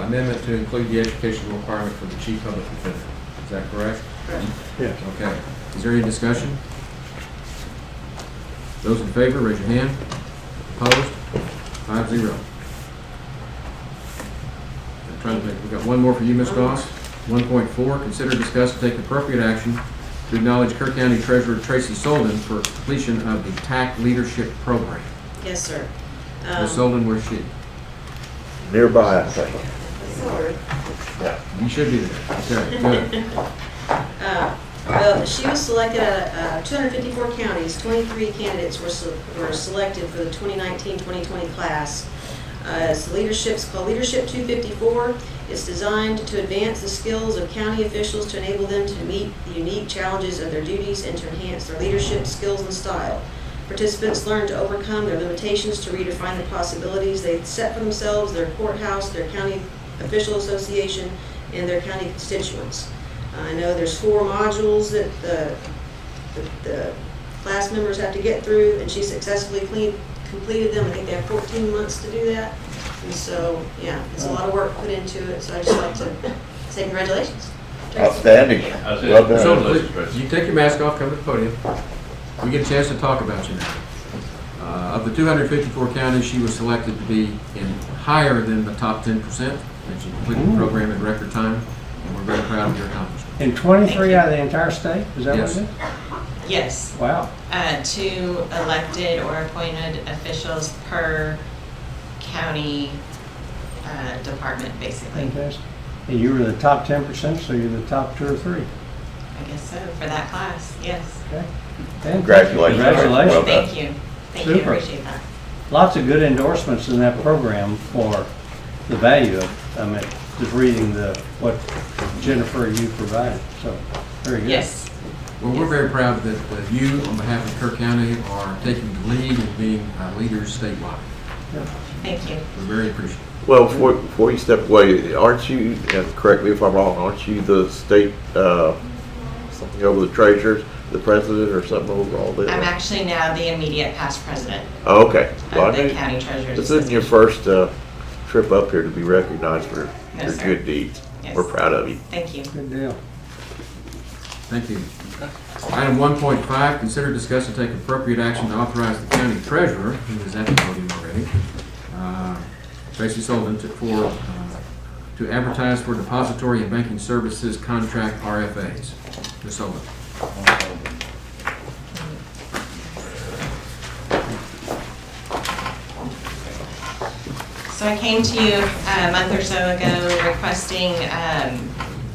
amendment to include the educational requirement for the chief public defender. Is that correct?
Yes.
Okay. Is there any discussion? Those in favor, raise your hand. Opposed? 5-0. I'm trying to think, we've got one more for you, Ms. Goss. 1.4, consider, discuss, and take appropriate action to acknowledge Kerr County Treasurer Tracy Solden for completion of the TAC Leadership Program.
Yes, sir.
Ms. Solden, where's she?
Nearby, I think.
You should be there. Okay, good.
Well, she was selected out of 254 counties. 23 candidates were selected for the 2019-2020 class. It's called Leadership 254. It's designed to advance the skills of county officials to enable them to meet the unique challenges of their duties and to enhance their leadership skills and style. Participants learn to overcome their limitations to redefine the possibilities they set for themselves, their courthouse, their county official association, and their county constituents. I know there's 4 modules that the class members have to get through, and she successfully completed them. I think they have 14 months to do that. And so, yeah, it's a lot of work put into it, so I just like to say congratulations.
Outstanding. Well
Ms.
done.
Solden, please, you take your mask off, come to the podium. We get a chance to talk about you now. Of the 254 counties, she was selected to be in higher than the top 10%, and she completed the program in record time, and we're very proud of your accomplishment.
And 23 out of the entire state? Is that
Yes.
what it is?
Yes,
Wow.
2 elected or appointed officials per county department, basically.
Fantastic. And you were the top 10%, so you're the top 2 or 3.
I guess so, for that class, yes.
Okay.
Congratulations.
Congratulations.
Well done.
Thank you. Thank you, I
Super.
appreciate that.
Lots of good endorsements in that program for the value of, I mean, just reading what Jennifer, you provided, so, very good.
Yes,
Well, we're very proud that you, on behalf of Kerr County, are taking the lead in being leaders statewide.
thank you.
We're very appreciative.
Well, before you step away, aren't you, and correct me if I'm wrong, aren't you the state, something over the treasurers, the president or something over all this?
I'm actually now the immediate past president
Oh, okay. Well,
of
I
the
knew-
county treasurer's
This isn't your
association.
first trip up here to be recognized for
No,
your
sir.
good deeds.
Yes.
We're proud of you.
Thank you.
Good deal.
Thank you. Item 1.5, consider, discuss, and take appropriate action to authorize the county treasurer, who is at the podium already, Tracy Sullivan, to advertise for depository and banking services contract RFAs. Ms. Sullivan.
So I came to you a month or so ago requesting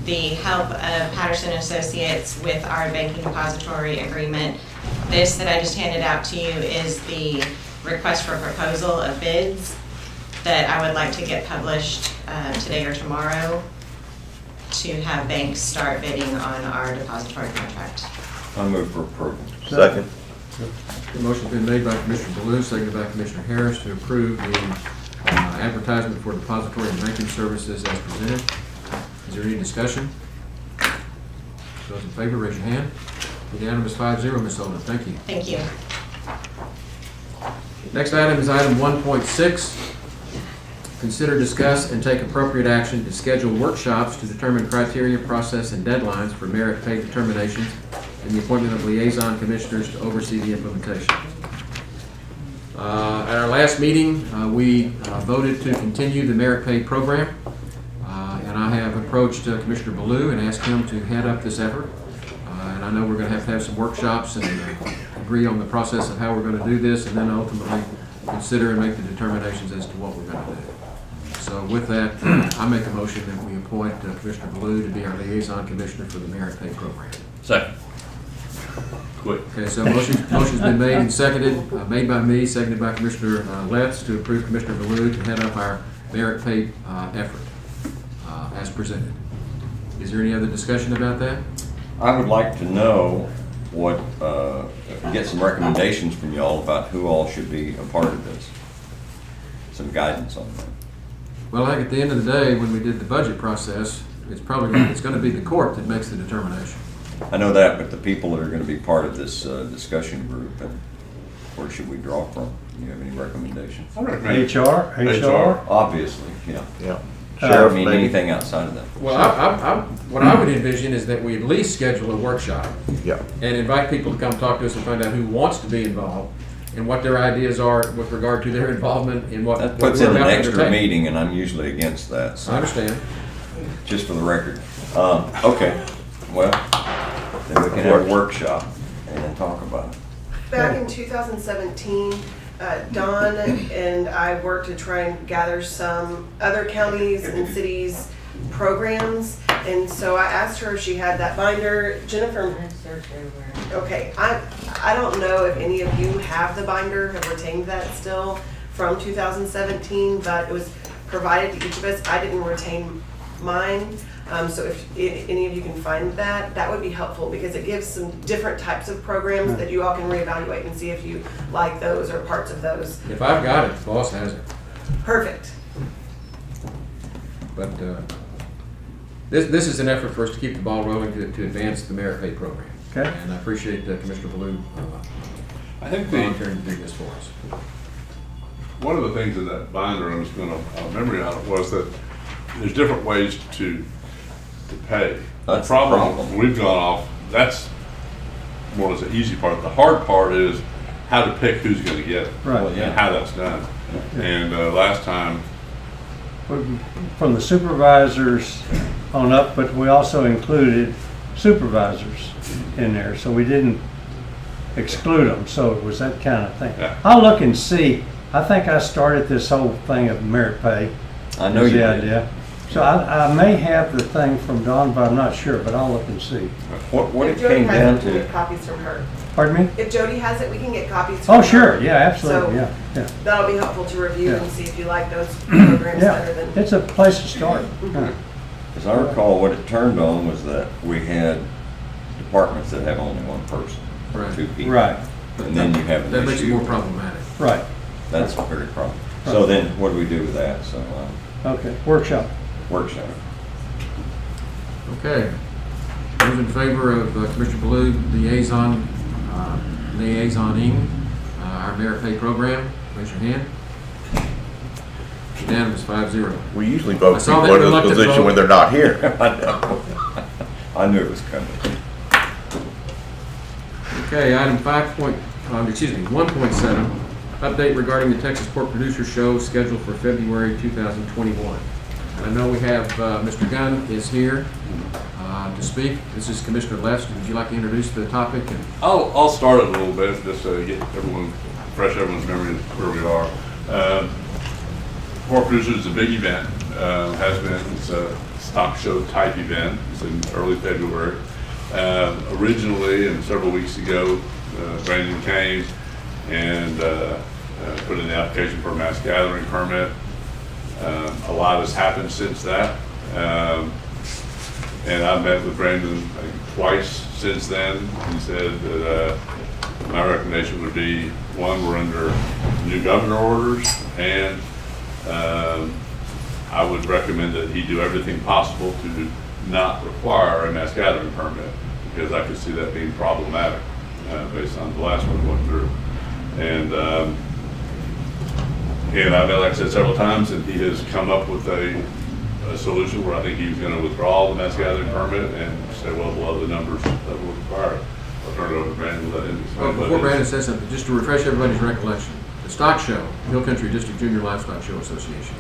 the help of Patterson Associates with our banking depository agreement. This that I just handed out to you is the request for proposal of bids that I would like to get published today or tomorrow to have banks start bidding on our depository contract.
I move for approval.
Second.
The motion's been made by Commissioner Baloo, seconded by Commissioner Harris to approve the advertisement for depository and banking services as presented. Is there any discussion? Those in favor, raise your hand. Unanimous 5-0, Ms. Sullivan. Thank you.
Thank you.
Next item is item 1.6. Consider, discuss, and take appropriate action to schedule workshops to determine criteria, process, and deadlines for merit pay determinations and the appointment of liaison commissioners to oversee the implementation. At our last meeting, we voted to continue the merit pay program, and I have approached Commissioner Baloo and asked him to head up this effort. And I know we're going to have some workshops and agree on the process of how we're going to do this, and then ultimately consider and make the determinations as to what we're going to do. So with that, I make a motion that we appoint Commissioner Baloo to be our liaison commissioner for the merit pay program.
Second. Quick.
Okay, so motion's been made and seconded, made by me, seconded by Commissioner Letts to approve Commissioner Baloo to head up our merit pay effort as presented. Is there any other discussion about that?
I would like to know what, get some recommendations from y'all about who all should be a part of this. Some guidance on that.
Well, I think at the end of the day, when we did the budget process, it's going to be the court that makes the determination.
I know that, but the people that are going to be part of this discussion group, and where should we draw from? Do you have any recommendations?
I recommend
HR?
Obviously, yeah.
Yeah.
I
Sheriff,
mean,
maybe.
anything outside of that.
Well, what I would envision is that we at least schedule a workshop
Yeah.
and invite people to come talk to us and find out who wants to be involved. and what their ideas are with regard to their involvement in what.
That
what
puts
we're
in an
about to
extra
undertake.
meeting, and I'm usually against that, so.
I understand.
Just for the record. Okay, well, then we can have a workshop and then talk about it.
Back in 2017, Dawn and I worked to try and gather some other counties and cities' programs. And so I asked her if she had that binder. Jennifer, okay, I don't know if any of you have the binder, have retained that still from 2017, but it was provided to each of us. I didn't retain mine. So if any of you can find that, that would be helpful because it gives some different types of programs that you all can reevaluate and see if you like those or parts of those.
If I've got it, the boss has it.
Perfect.
But this is an effort for us to keep the ball rolling to advance the merit pay program.
Okay.
And I appreciate Commissioner Ballou
I think
volunteering to do this for us.
one of the things in that binder, I'm just going to memory on it, was that there's different ways to pay.
That's
the
the
problem.
problem.
We've gone off. That's more or less the easy part. The hard part is how to pick who's going to get it
Right.
and how that's done. And last time,
From the supervisors on up, but we also included supervisors in there, so we didn't exclude them, so it was that kind of thing.
Yeah.
I'll look and see. I think I started this whole thing of merit pay.
I know
is
you
the
did.
idea. So I may have the thing from Dawn, but I'm not sure, but I'll look and see.
What
If
it
Jody
came
has
down
it, we can
to,
get copies from her.
Pardon me?
If Jody has it, we can get copies from
Oh,
her.
sure, yeah, absolutely,
So-
yeah.
That'll be helpful to review
Yeah.
and see if you like those programs better
Yeah,
than.
it's a place to start. Yeah.
as I recall, what it turned on was that we had departments that have only one person, or
Right.
2 people.
Right,
And then you have
That
an
makes it
issue.
more problematic.
right,
That's a very problem. So then what do we do with that? So,
okay, workshop.
workshop.
Okay. Those in favor of Commissioner Ballou liaisoning our merit pay program, raise your hand. Unanimous, 5-0.
We usually vote
I saw
people
that
into this
reluctant
position
vote.
when they're not here.
I know. I knew it was coming.
Okay, item 1.7, update regarding the Texas Pork Producer Show scheduled for February 2021. I know we have, Mr. Gunn is here to speak. This is Commissioner Lester. Would you like to introduce the topic? And
I'll start it a little bit just to get refresh everyone's memory of where we are. Pork Producers is a big event, has been. It's a stock show type event. It's in early February. Originally, and several weeks ago, Brandon came and put in the application for a mass gathering permit. A lot has happened since that. And I've met with Brandon I think, twice since then. He said that my recommendation would be, one, we're under new governor orders, and I would recommend that he do everything possible to not require a mass gathering permit, because I could see that being problematic based on the last one we went through. And I've, like I said several times, and he has come up with a solution where I think he was going to withdraw the mass gathering permit and stay well below the numbers that were required. I'll turn it over to Brandon to let him explain.
before
what it
Brandon
is.
says something, just to refresh everybody's recollection, the stock show, Hill Country District Junior Livestock Show Association,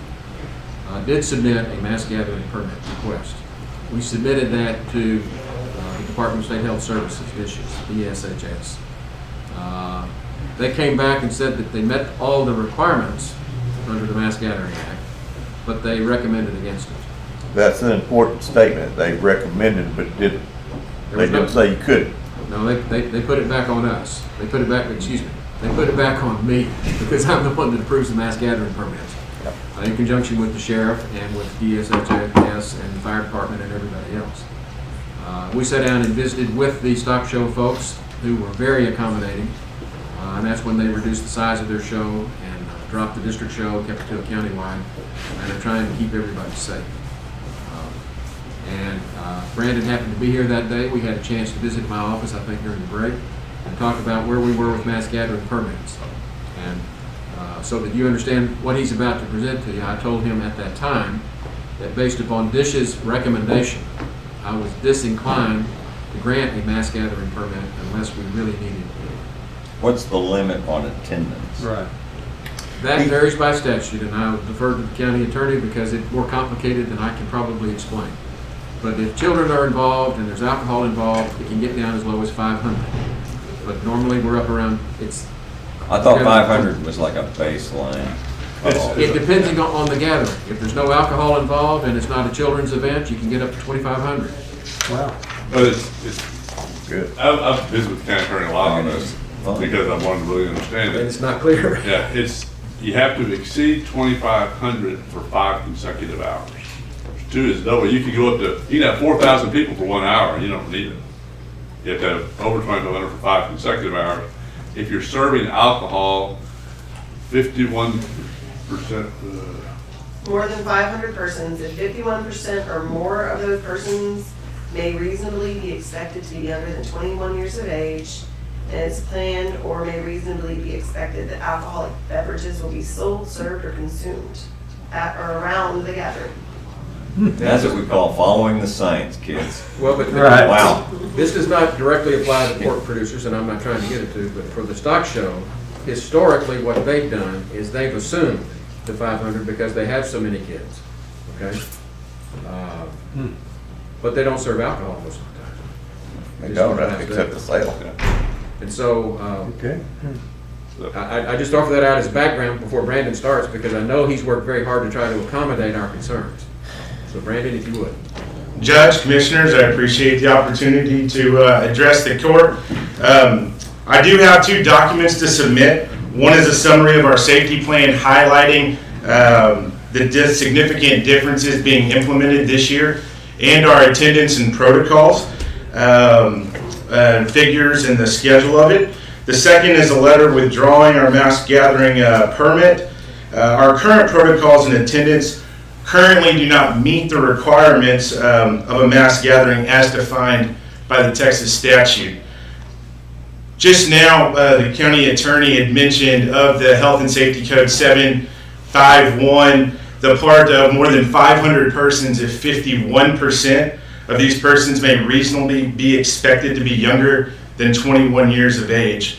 did submit a mass gathering permit request. We submitted that to the Department of State Health Services, DSHS. They came back and said that they met all the requirements under the Mass Gathering Act, but they recommended against it.
That's an important statement. They recommended, but they didn't say you couldn't.
No, they put it back on us. They put it back on me, because I'm the one that approves the mass gathering permits. In conjunction with the sheriff and with DSHS and the fire department and everybody else. We sat down and visited with the stock show folks, who were very accommodating. And that's when they reduced the size of their show and dropped the district show, kept it to a countywide, and they're trying to keep everybody safe. Brandon happened to be here that day. We had a chance to visit my office, I think, during the break, and talk about where we were with mass gathering permits. And so that you understand what he's about to present to you, I told him at that time that based upon DISH's recommendation, I was disinclined to grant a mass gathering permit unless we really needed it.
What's the limit on attendance?
Right.
That varies by statute, and I'll defer to the county attorney because it's more complicated than I can probably explain. But if children are involved and there's alcohol involved, it can get down as low as 500. But normally we're up around,
I thought 500 was like a baseline.
it depends on the gathering. If there's no alcohol involved and it's not a children's event, you can get up to 2,500.
Wow.
But it's
Good.
I've visited with the county attorney a lot on this because I wanted to really understand
And
it.
it's not clear.
Yeah, you have to exceed 2,500 for 5 consecutive hours. Two is no way. You can go up to, you can have 4,000 people for 1 hour, and you don't need it. You have to have over 2,500 for 5 consecutive hours. If you're serving alcohol, 51%,
More than 500 persons, if 51% or more of those persons may reasonably be expected to be younger than 21 years of age, and it's planned or may reasonably be expected that alcoholic beverages will be sold, served, or consumed at or around the gathering.
That's what we call following the science, kids.
Well, but
Right.
Wow.
this does not directly apply to pork producers, and I'm not trying to get it to, but for the stock show, historically, what they've done is they've assumed the 500 because they have so many kids, okay? But they don't serve alcohol most of the time.
They don't, except the sale.
And so,
Okay.
I just offer that out as background before Brandon starts, because I know he's worked very hard to try to accommodate our concerns. So Brandon, if you would.
Judge, Commissioners, I appreciate the opportunity to address the court. I do have 2 documents to submit. One is a summary of our safety plan highlighting the significant differences being implemented this year and our attendance and protocols, figures and the schedule of it. The second is a letter withdrawing our mass gathering permit. Our current protocols and attendance currently do not meet the requirements of a mass gathering as defined by the Texas statute. Just now, the county attorney had mentioned of the Health and Safety Code 751, the part of more than 500 persons, if 51% of these persons may reasonably be expected to be younger than 21 years of age.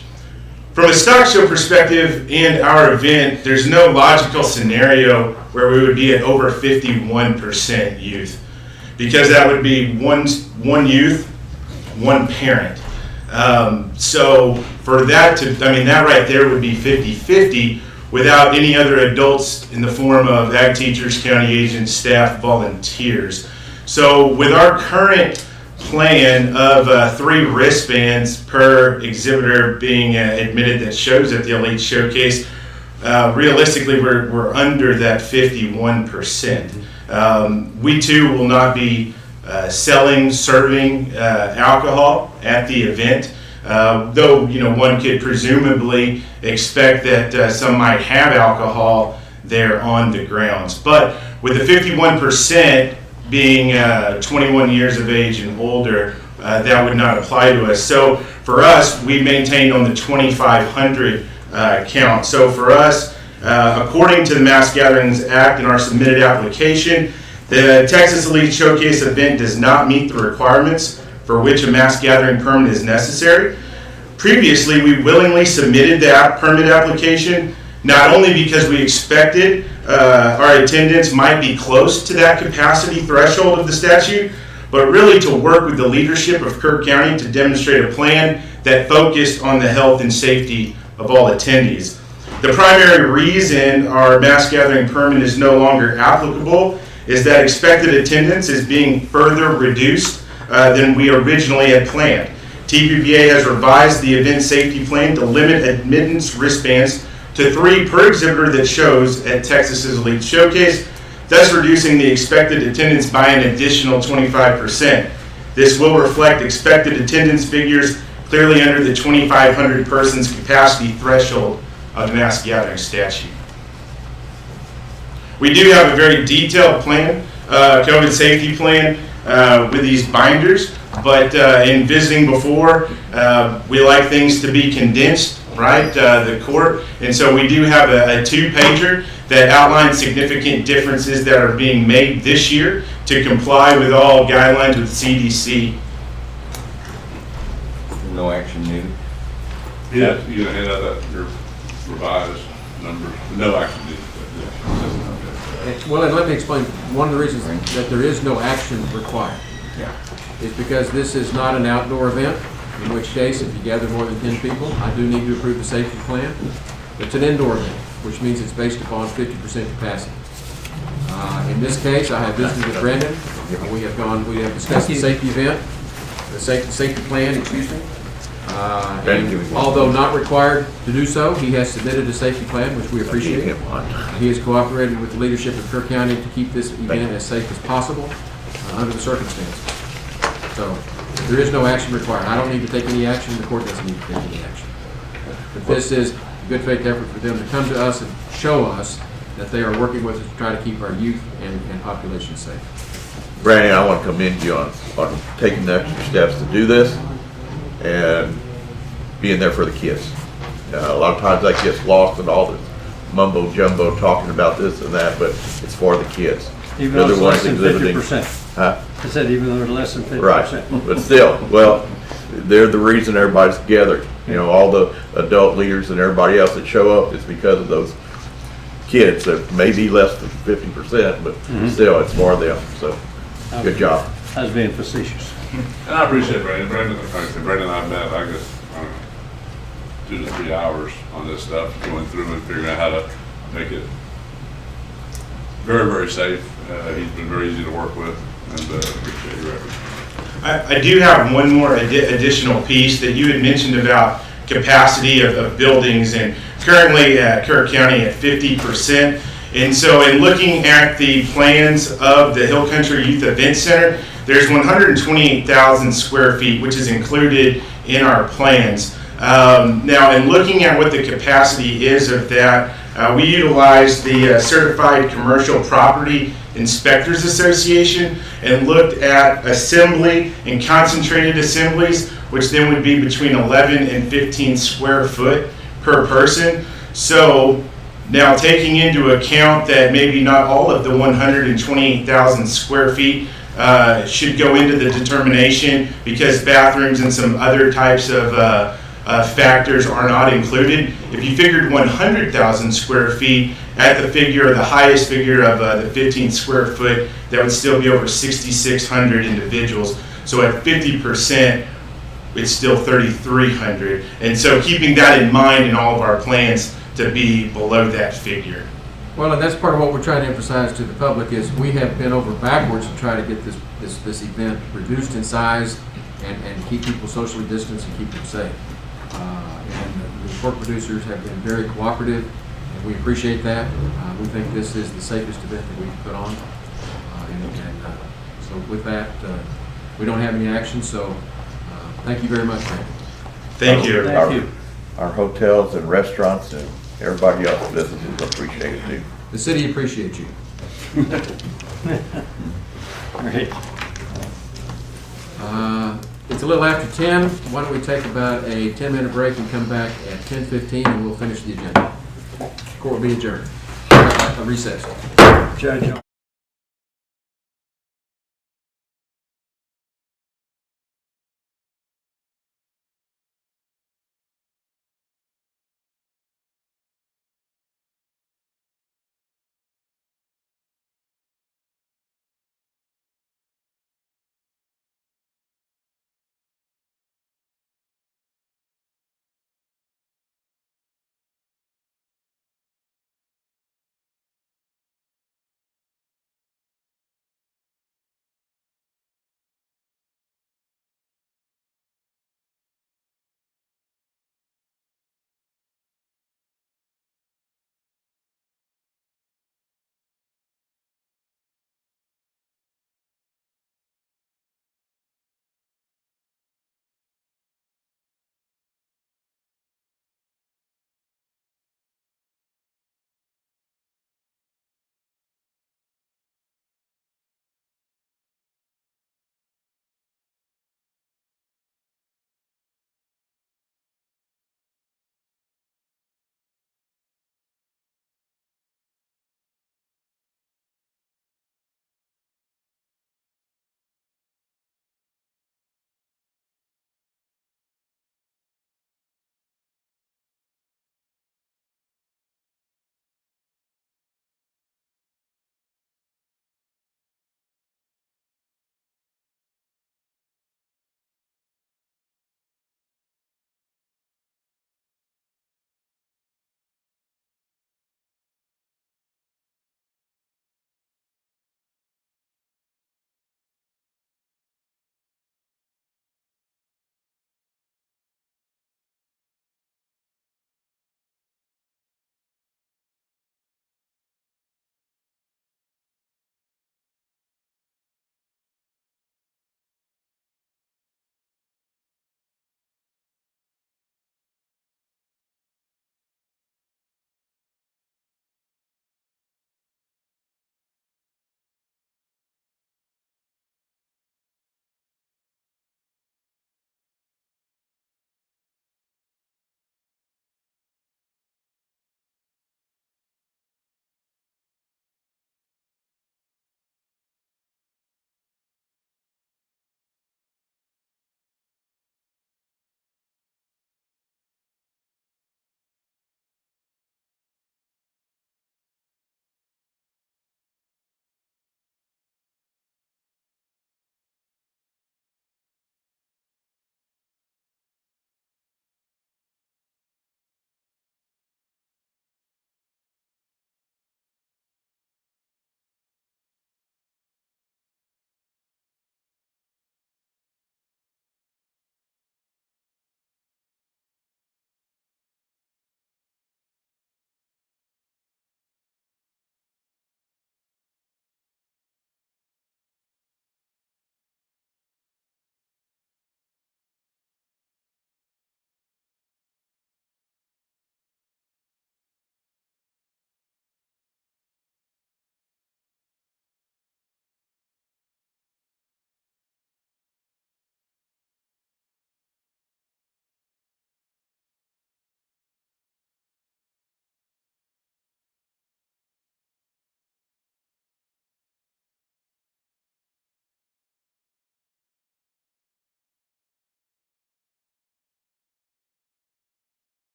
From a stock show perspective and our event, there's no logical scenario where we would be at over 51% youth, because that would be one youth, one parent. So for that that right there would be 50-50 without any other adults in the form of ag teachers, county agents, staff, volunteers. So with our current plan of 3 wristbands per exhibitor being admitted that shows at the Elite Showcase, realistically we're under that 51%. We too will not be serving alcohol at the event, though one could presumably expect that some might have alcohol there on the grounds. But with the 51% being 21 years of age and older, that would not apply to us. So for us, we maintained on the 2,500 count. So for us, according to the Mass Gatherings Act and our submitted application, the Texas Elite Showcase event does not meet the requirements for which a mass gathering permit is necessary. Previously, we willingly submitted that permit application, not only because we expected our attendance might be close to that capacity threshold of the statute, but really to work with the leadership of Kerr County to demonstrate a plan that focused on the health and safety of all attendees. The primary reason our mass gathering permit is no longer applicable is that expected attendance is being further reduced than we originally had planned. TPPA has revised the event safety plan to limit admittance wristbands to 3 per exhibitor that shows at Texas's Elite Showcase, thus reducing the expected attendance by an additional 25%. This will reflect expected attendance figures clearly under the 2,500 persons capacity threshold of the mass gathering statute. We do have a very detailed plan, COVID safety plan with these binders, but in visiting before, we like things to be condensed, right, the court, and so we do have a 2-pager that outlines significant differences that are being made this year to comply with all guidelines with CDC.
No action needed.
Yeah, you gonna hand out that, your revised numbers, no action needed.
Well, and let me explain, one of the reasons that there is no action required is because this is not an outdoor event, in which case, if you gather more than 10 people, I do need to approve the safety plan. It's an indoor event, which means it's based upon 50% capacity. In this case, I have visited with Brendan. We have discussed the safety event, the safety plan, excuse me. And although not required to do so, he has submitted a safety plan, which we appreciate. He has cooperated with the leadership of Kerr County to keep this event as safe as possible under the circumstances. So there is no action required. I don't need to take any action. The court doesn't need to take any action. But this is a good faith effort for them to come to us and show us that they are working with us to try to keep our youth and population safe.
Brandon, I want to commend you on taking the extra steps to do this and being there for the kids. A lot of times that gets lost in all this mumbo jumbo talking about this and that, but it's for the kids.
Even though it's less than 50%.
Huh?
I said even though it's less than 50%.
Right, but still, well, they're the reason everybody's together. You know, all the adult leaders and everybody else that show up is because of those kids that may be less than 50%, but still, it's for them. So, good job.
I was being facetious.
And I appreciate Brandon. Brandon and I met, I guess, I don't know, 2 to 3 hours on this stuff, going through and figuring out how to make it very, very safe. He's been very easy to work with, and appreciate your efforts.
I do have one more additional piece that you had mentioned about capacity of buildings, and currently at Kerr County at 50%. And so in looking at the plans of the Hill Country Youth Event Center, there's 128,000 square feet, which is included in our plans. Now, in looking at what the capacity is of that, we utilize the Certified Commercial Property Inspectors Association and looked at assembly and concentrated assemblies, which then would be between 11 and 15 square foot per person. So now taking into account that maybe not all of the 128,000 square feet should go into the determination because bathrooms and some other types of factors are not included. If you figured 100,000 square feet at the figure, the highest figure of the 15 square foot, that would still be over 6,600 individuals. So at 50%, it's still 3,300. And so keeping that in mind in all of our plans to be below that figure.
Well, and that's part of what we're trying to emphasize to the public is we have been over backwards to try to get this event reduced in size and keep people socially distanced and keep them safe. And the pork producers have been very cooperative, and we appreciate that. We think this is the safest event that we can put on. So with that, we don't have any action, so thank you very much, Frank.
Thank you.
Thank you.
Our hotels and restaurants and everybody else visitors appreciate it too.
The city appreciates you.
Great.
It's a little after 10. Why don't we take about a 10-minute break and come back at 10:15 and we'll finish the agenda. Court will be adjourned. Recess.
Judge.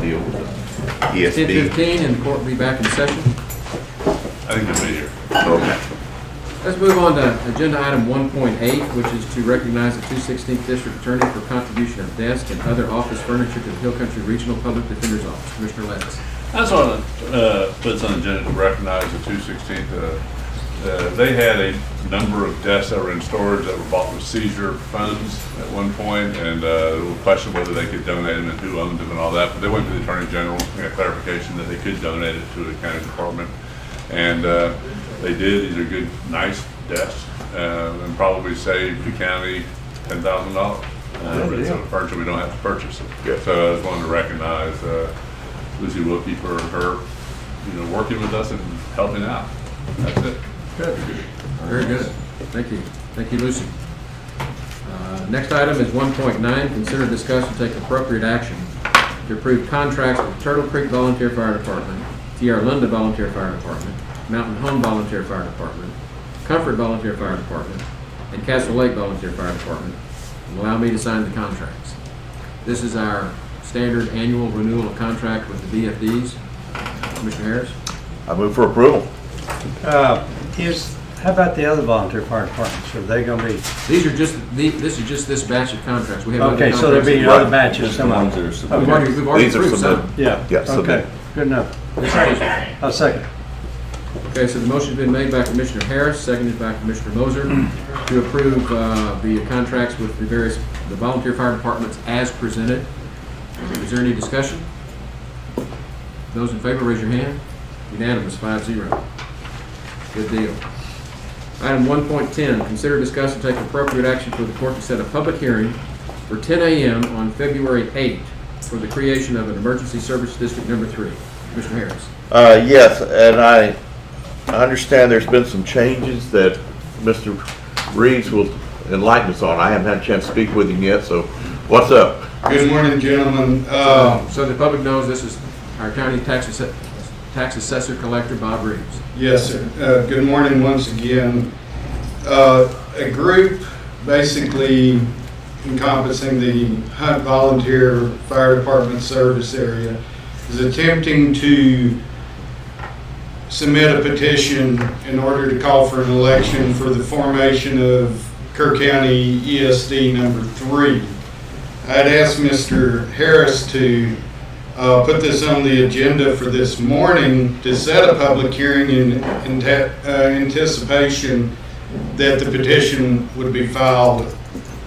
deal with the ESD.
10:15, and the court will be back in session.
I think they'll be here.
Okay.
Let's move on to agenda item 1.8, which is to recognize the 216th District Attorney for contribution of desk and other office furniture to the Hill Country Regional Public Defender's Office. Commissioner Letts.
I just want to put on the agenda to recognize the 216th. They had a number of desks that were in storage that were bought with seizure funds at one point, and there was a question whether they could donate them and who owned them and all that. But they went to the Attorney General and got clarification that they could donate it to the county department. And they did. These are good, nice desks, and probably saved the county $10,000. It's a furniture we don't have to purchase it.
Good.
So I just wanted to recognize Lucy Wilkie for her, working with us and helping out. That's it.
Good. Very good. Thank you. Thank you, Lucy. Next item is 1.9, consider, discuss, and take appropriate action to approve contracts with Turtle Creek Volunteer Fire Department, T.R. Lunda Volunteer Fire Department, Mountain Home Volunteer Fire Department, Comfort Volunteer Fire Department, and Castle Lake Volunteer Fire Department, and allow me to sign the contracts. This is our standard annual renewal of contract with the VFDs. Commissioner Harris?
I move for approval.
How about the other volunteer fire departments? Are they going to be?
These are just, this is just this batch of contracts. We have other
Okay, so there'll be
contracts.
other batches.
The ones that are
We've
submitted.
already
These are
approved some.
submitted.
Yeah.
Yeah, submitted.
Okay, good enough. I'll second.
Okay, so the motion's been made by Commissioner Harris, seconded by Commissioner Moser, to approve the contracts with the volunteer fire departments as presented. Is there any discussion? Those in favor, raise your hand. Unanimous, 5-0. Good deal. Item 1.10, consider, discuss, and take appropriate action for the court to set a public hearing for 10 a.m. on February 8th for the creation of an emergency service district number 3. Commissioner Harris.
Yes, and I understand there's been some changes that Mr. Reeves will enlighten us on. I haven't had a chance to speak with him yet, so what's up?
Good morning, gentlemen.
So the public knows this is our county tax assessor collector, Bob Reeves.
Yes, sir. Good morning once again. A group basically encompassing the Hunt Volunteer Fire Department service area is attempting to submit a petition in order to call for an election for the formation of Kerr County ESD number 3. I'd asked Mr. Harris to put this on the agenda for this morning to set a public hearing in anticipation that the petition would be filed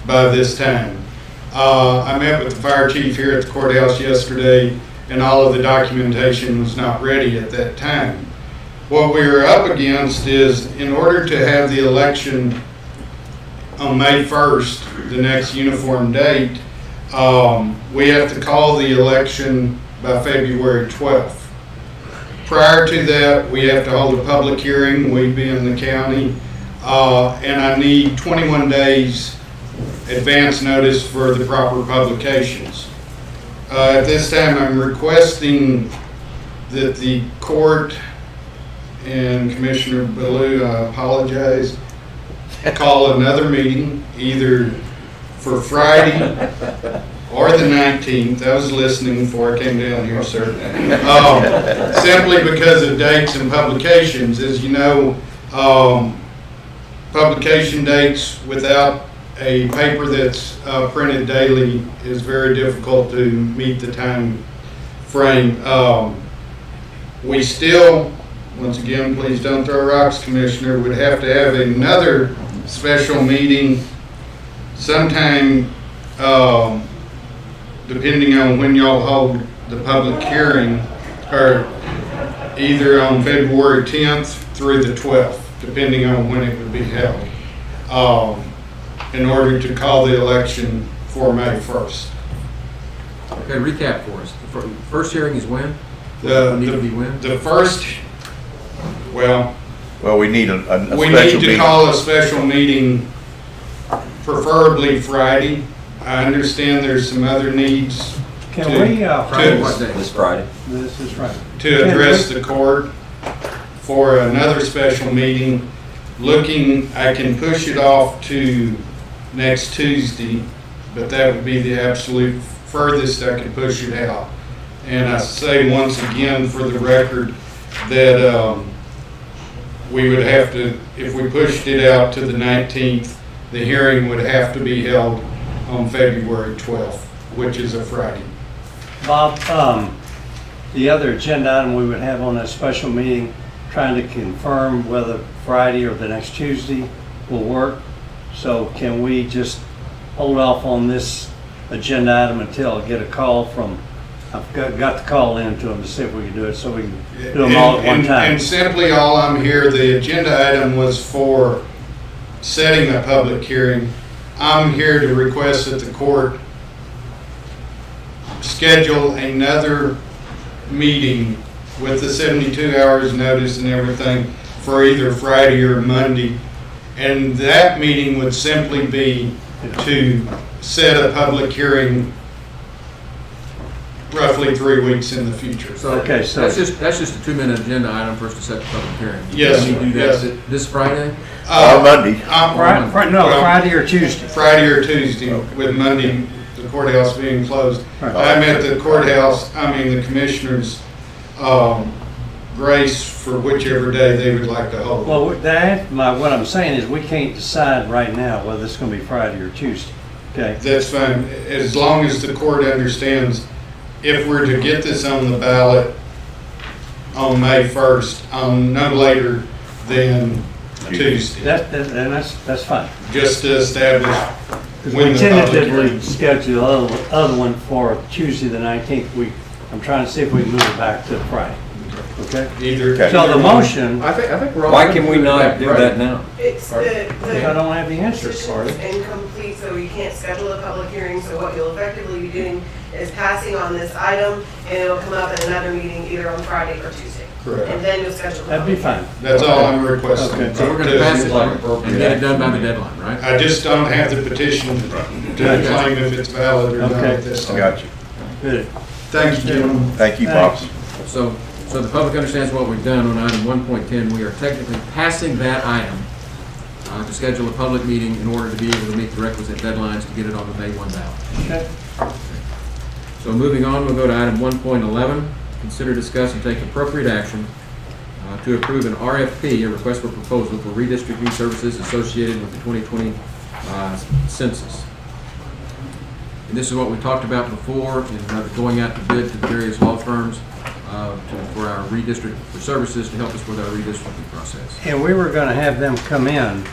by this time. I met with the fire chief here at the courthouse yesterday, and all of the documentation was not ready at that time. What we are up against is, in order to have the election on May 1st, the next uniform date, we have to call the election by February 12th. Prior to that, we have to hold a public hearing, we being the county, and I need 21 days advance notice for the proper publications. At this time, I'm requesting that the court and Commissioner Ballou, I apologize, call another meeting either for Friday or the 19th. I was listening before I came down here, sir. Simply because of dates and publications. As you know, publication dates without a paper that's printed daily is very difficult to meet the time frame. We still, once again, please don't throw rocks, Commissioner, would have to have another special meeting sometime, depending on when y'all hold the public hearing, or either on February 10th through the 12th, depending on when it would be held, in order to call the election for May 1st.
Okay, recap for us. The first hearing is when?
The first, well,
we need a
we
special
need to
meeting.
call a special meeting, preferably Friday. I understand there's some other needs
Can we,
Friday, what day?
This Friday.
this is right.
to address the court for another special meeting. I can push it off to next Tuesday, but that would be the absolute furthest I could push it out. And I say once again for the record that we would have to, if we pushed it out to the 19th, the hearing would have to be held on February 12th, which is a Friday.
Bob, the other agenda item we would have on that special meeting, trying to confirm whether Friday or the next Tuesday will work. So can we just hold off on this agenda item until I get a call from, I've got to call in to them to see if we can do it, so we can do them all at one time.
And simply all I'm here, the agenda item was for setting a public hearing. I'm here to request that the court schedule another meeting with the 72 hours notice and everything for either Friday or Monday. And that meeting would simply be to set a public hearing roughly 3 weeks in the future.
So,
Okay, so-
that's just a 2-minute agenda item for us to set the public hearing.
Yes,
Can we do
yes.
that this Friday?
Monday.
Friday or Tuesday.
Friday or Tuesday, with Monday, the courthouse being closed. I'm at the courthouse, the commissioners' grace for whichever day they would like to hold.
Well, what I'm saying is we can't decide right now whether it's going to be Friday or Tuesday, okay?
That's fine, as long as the court understands, if we're to get this on the ballot on May 1st, no later than Tuesday,
That's fine.
just to establish
We
when the public
tentatively
hearing.
scheduled the other one for Tuesday the 19th. I'm trying to see if we can move it back to Friday, okay?
Either.
So the motion,
I think we're all.
Why can we not do that now?
It's
I don't have the answers for
petition
it.
is incomplete, so you can't schedule a public hearing, so what you'll effectively be doing is passing on this item, and it'll come up at another meeting either on Friday or Tuesday.
Correct.
And then you'll schedule. a
That'd be
public
fine.
That's all I'm requesting.
Okay.
So we're gonna pass it and get it done by the deadline, right?
I just don't have the petition to claim if it's valid or not
Okay.
at this
I
time.
got you.
Good.
Thank you, gentlemen.
Thank you, Bob.
So the public understands what we've done on item 1.10. We are technically passing that item to schedule a public meeting in order to be able to meet the requisite deadlines to get it on the May 1 ballot.
Okay.
So moving on, we'll go to item 1.11. Consider, discuss, and take appropriate action to approve an RFP, a request for proposal for redistricting services associated with the 2020 census. And this is what we talked about before in going out to bid to the various law firms for our for services to help us with our redistricting process.
And we were going to have them come in.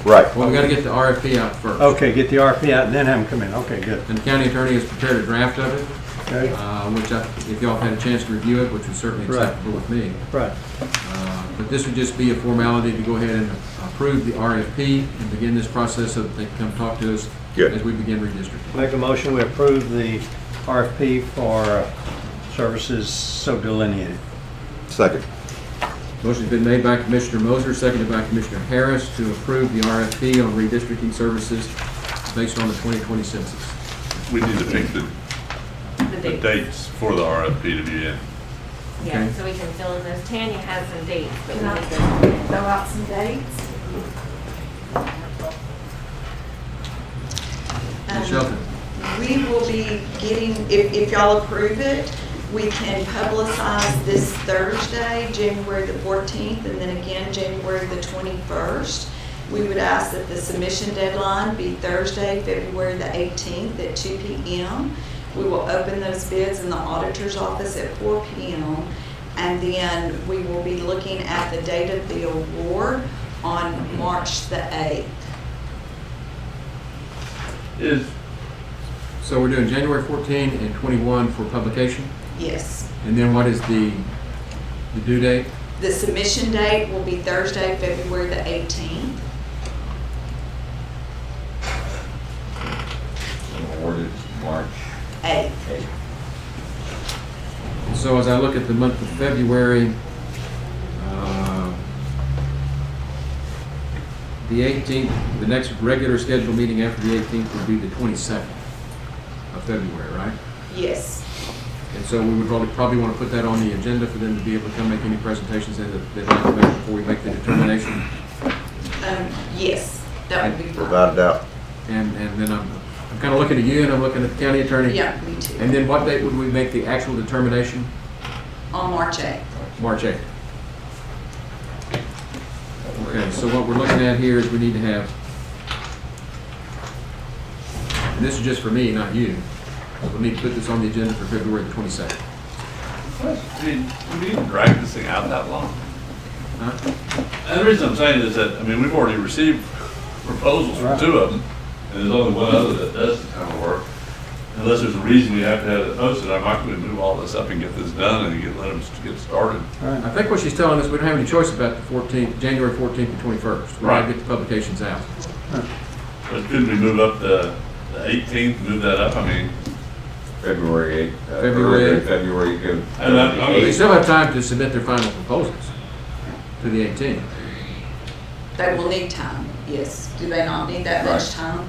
Right.
Well, we got to get the RFP out first.
Okay, get the RFP out and then have them come in. Okay, good.
And the county attorney has prepared a draft of it,
Okay.
which if y'all had a chance to review it, which was certainly
Right.
acceptable with me.
Right.
But this would just be a formality to go ahead and approve the RFP and begin this process so that they can come talk to us
Good.
as we begin redistricting.
Make a motion, we approve the RFP for services so delineated.
Second.
Motion's been made by Commissioner Moser, seconded by Commissioner Harris to approve the RFP on redistricting services based on the 2020 census.
We need to pick the dates for the RFP to be in.
Okay.
Yeah, so we can fill in those. Tanya has some dates, but we
Can I
need to.
throw out some dates?
Ms. Shelton?
We will be getting, if y'all approve it, we can publicize this Thursday, January the 14th, and then again, January the 21st. We would ask that the submission deadline be Thursday, February the 18th at 2 p.m. We will open those bids in the auditor's office at 4 p.m. And then we will be looking at the date of the award on March the 8th.
So we're doing January 14 and 21 for publication?
Yes.
And then what is the due date?
The submission date will be Thursday, February the 18th.
Awarded March
8th.
8th.
And so as I look at the month of February, the 18th, the next regular scheduled meeting after the 18th would be the 22nd of February, right?
Yes.
And so we would probably want to put that on the agenda for them to be able to come make any presentations that they'd like to make before we make the determination.
Yes, that would be fine.
Without a doubt.
And then I'm kind of looking at you and I'm looking at the county attorney.
Yeah, me too.
And then what date would we make the actual determination?
On March 8th.
March 8th. Okay, so what we're looking at here is we need to have, and this is just for me, not you, we'll need to put this on the agenda for February the 22nd.
I mean, we need to drag this thing out that long.
Huh?
And the reason I'm saying is that, I mean, we've already received proposals from two of them, and there's only one other that does this kind of work. Unless there's a reason we have to have it posted, I'm not going to move all this up and get this done and let them get started.
I think what she's telling us, we don't have any choice about the 14th, January 14th and 21st. We
Right.
gotta get the publications out.
But couldn't we move up the 18th, move that up? I mean,
February 8th.
February 8th.
February, go.
They still have time to submit their final proposals to the 18th.
They will need time, yes. Do they not need that much time?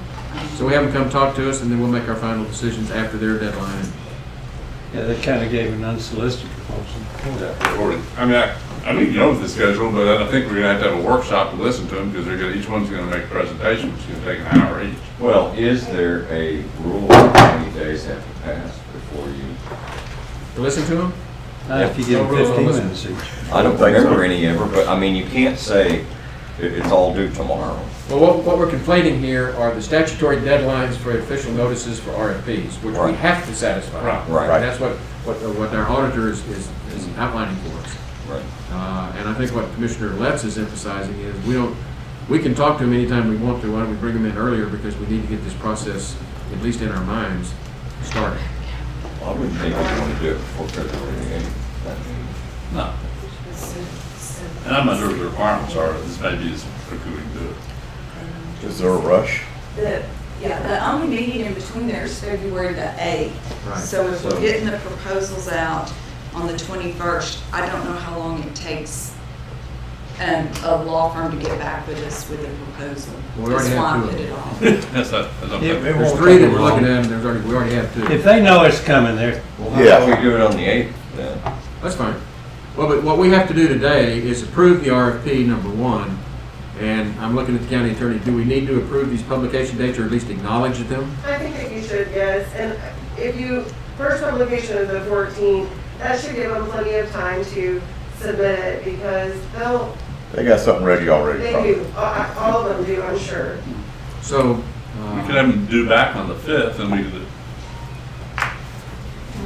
So we have them come talk to us and then we'll make our final decisions after their deadline.
Yeah, they kind of gave an unsolicited proposal.
I mean, you know the schedule, but I think we're going to have a workshop to listen to them because each one's going to make a presentation. It's going to take an hour each.
Well, is there a rule of how many days have to pass before you?
To listen to them?
If you give them 15 minutes each.
I don't remember any ever, but I mean, you can't say it's all due tomorrow.
Well, what we're conflating here are the statutory deadlines for official notices for RFPs, which we
Right.
have to satisfy.
Right.
And that's what our auditor is outlining for us.
Right.
And I think what Commissioner Letts is emphasizing is we can talk to them anytime we want to. Why don't we bring them in earlier because we need to get this process, at least in our minds, started.
Well, I wouldn't think you'd want to do it before February 8th.
No. And I'm not sure what the requirements are. This may be as quick as we can do it.
Is there a rush?
The only meeting in between there is February the 8th.
Right.
So if we're getting the proposals out on the 21st, I don't know how long it takes a law firm to get back with us with a proposal.
Well, we already
That's why I
have
put
two.
it on.
That's not,
There's three that we're looking at, and we already have two.
If they know it's coming, they're,
Well, how about we do it on the 8th then?
That's fine. Well, but what we have to do today is approve the RFP, number one, and I'm looking at the county attorney. Do we need to approve these publication dates or at least acknowledge them?
I think that you should, yes, and if you, first publication is the 14th, that should give them plenty of time to submit it, because
They got something ready already.
they
probably.
do, all of them do, I'm sure.
So,
we could have them due back on the 5th and we could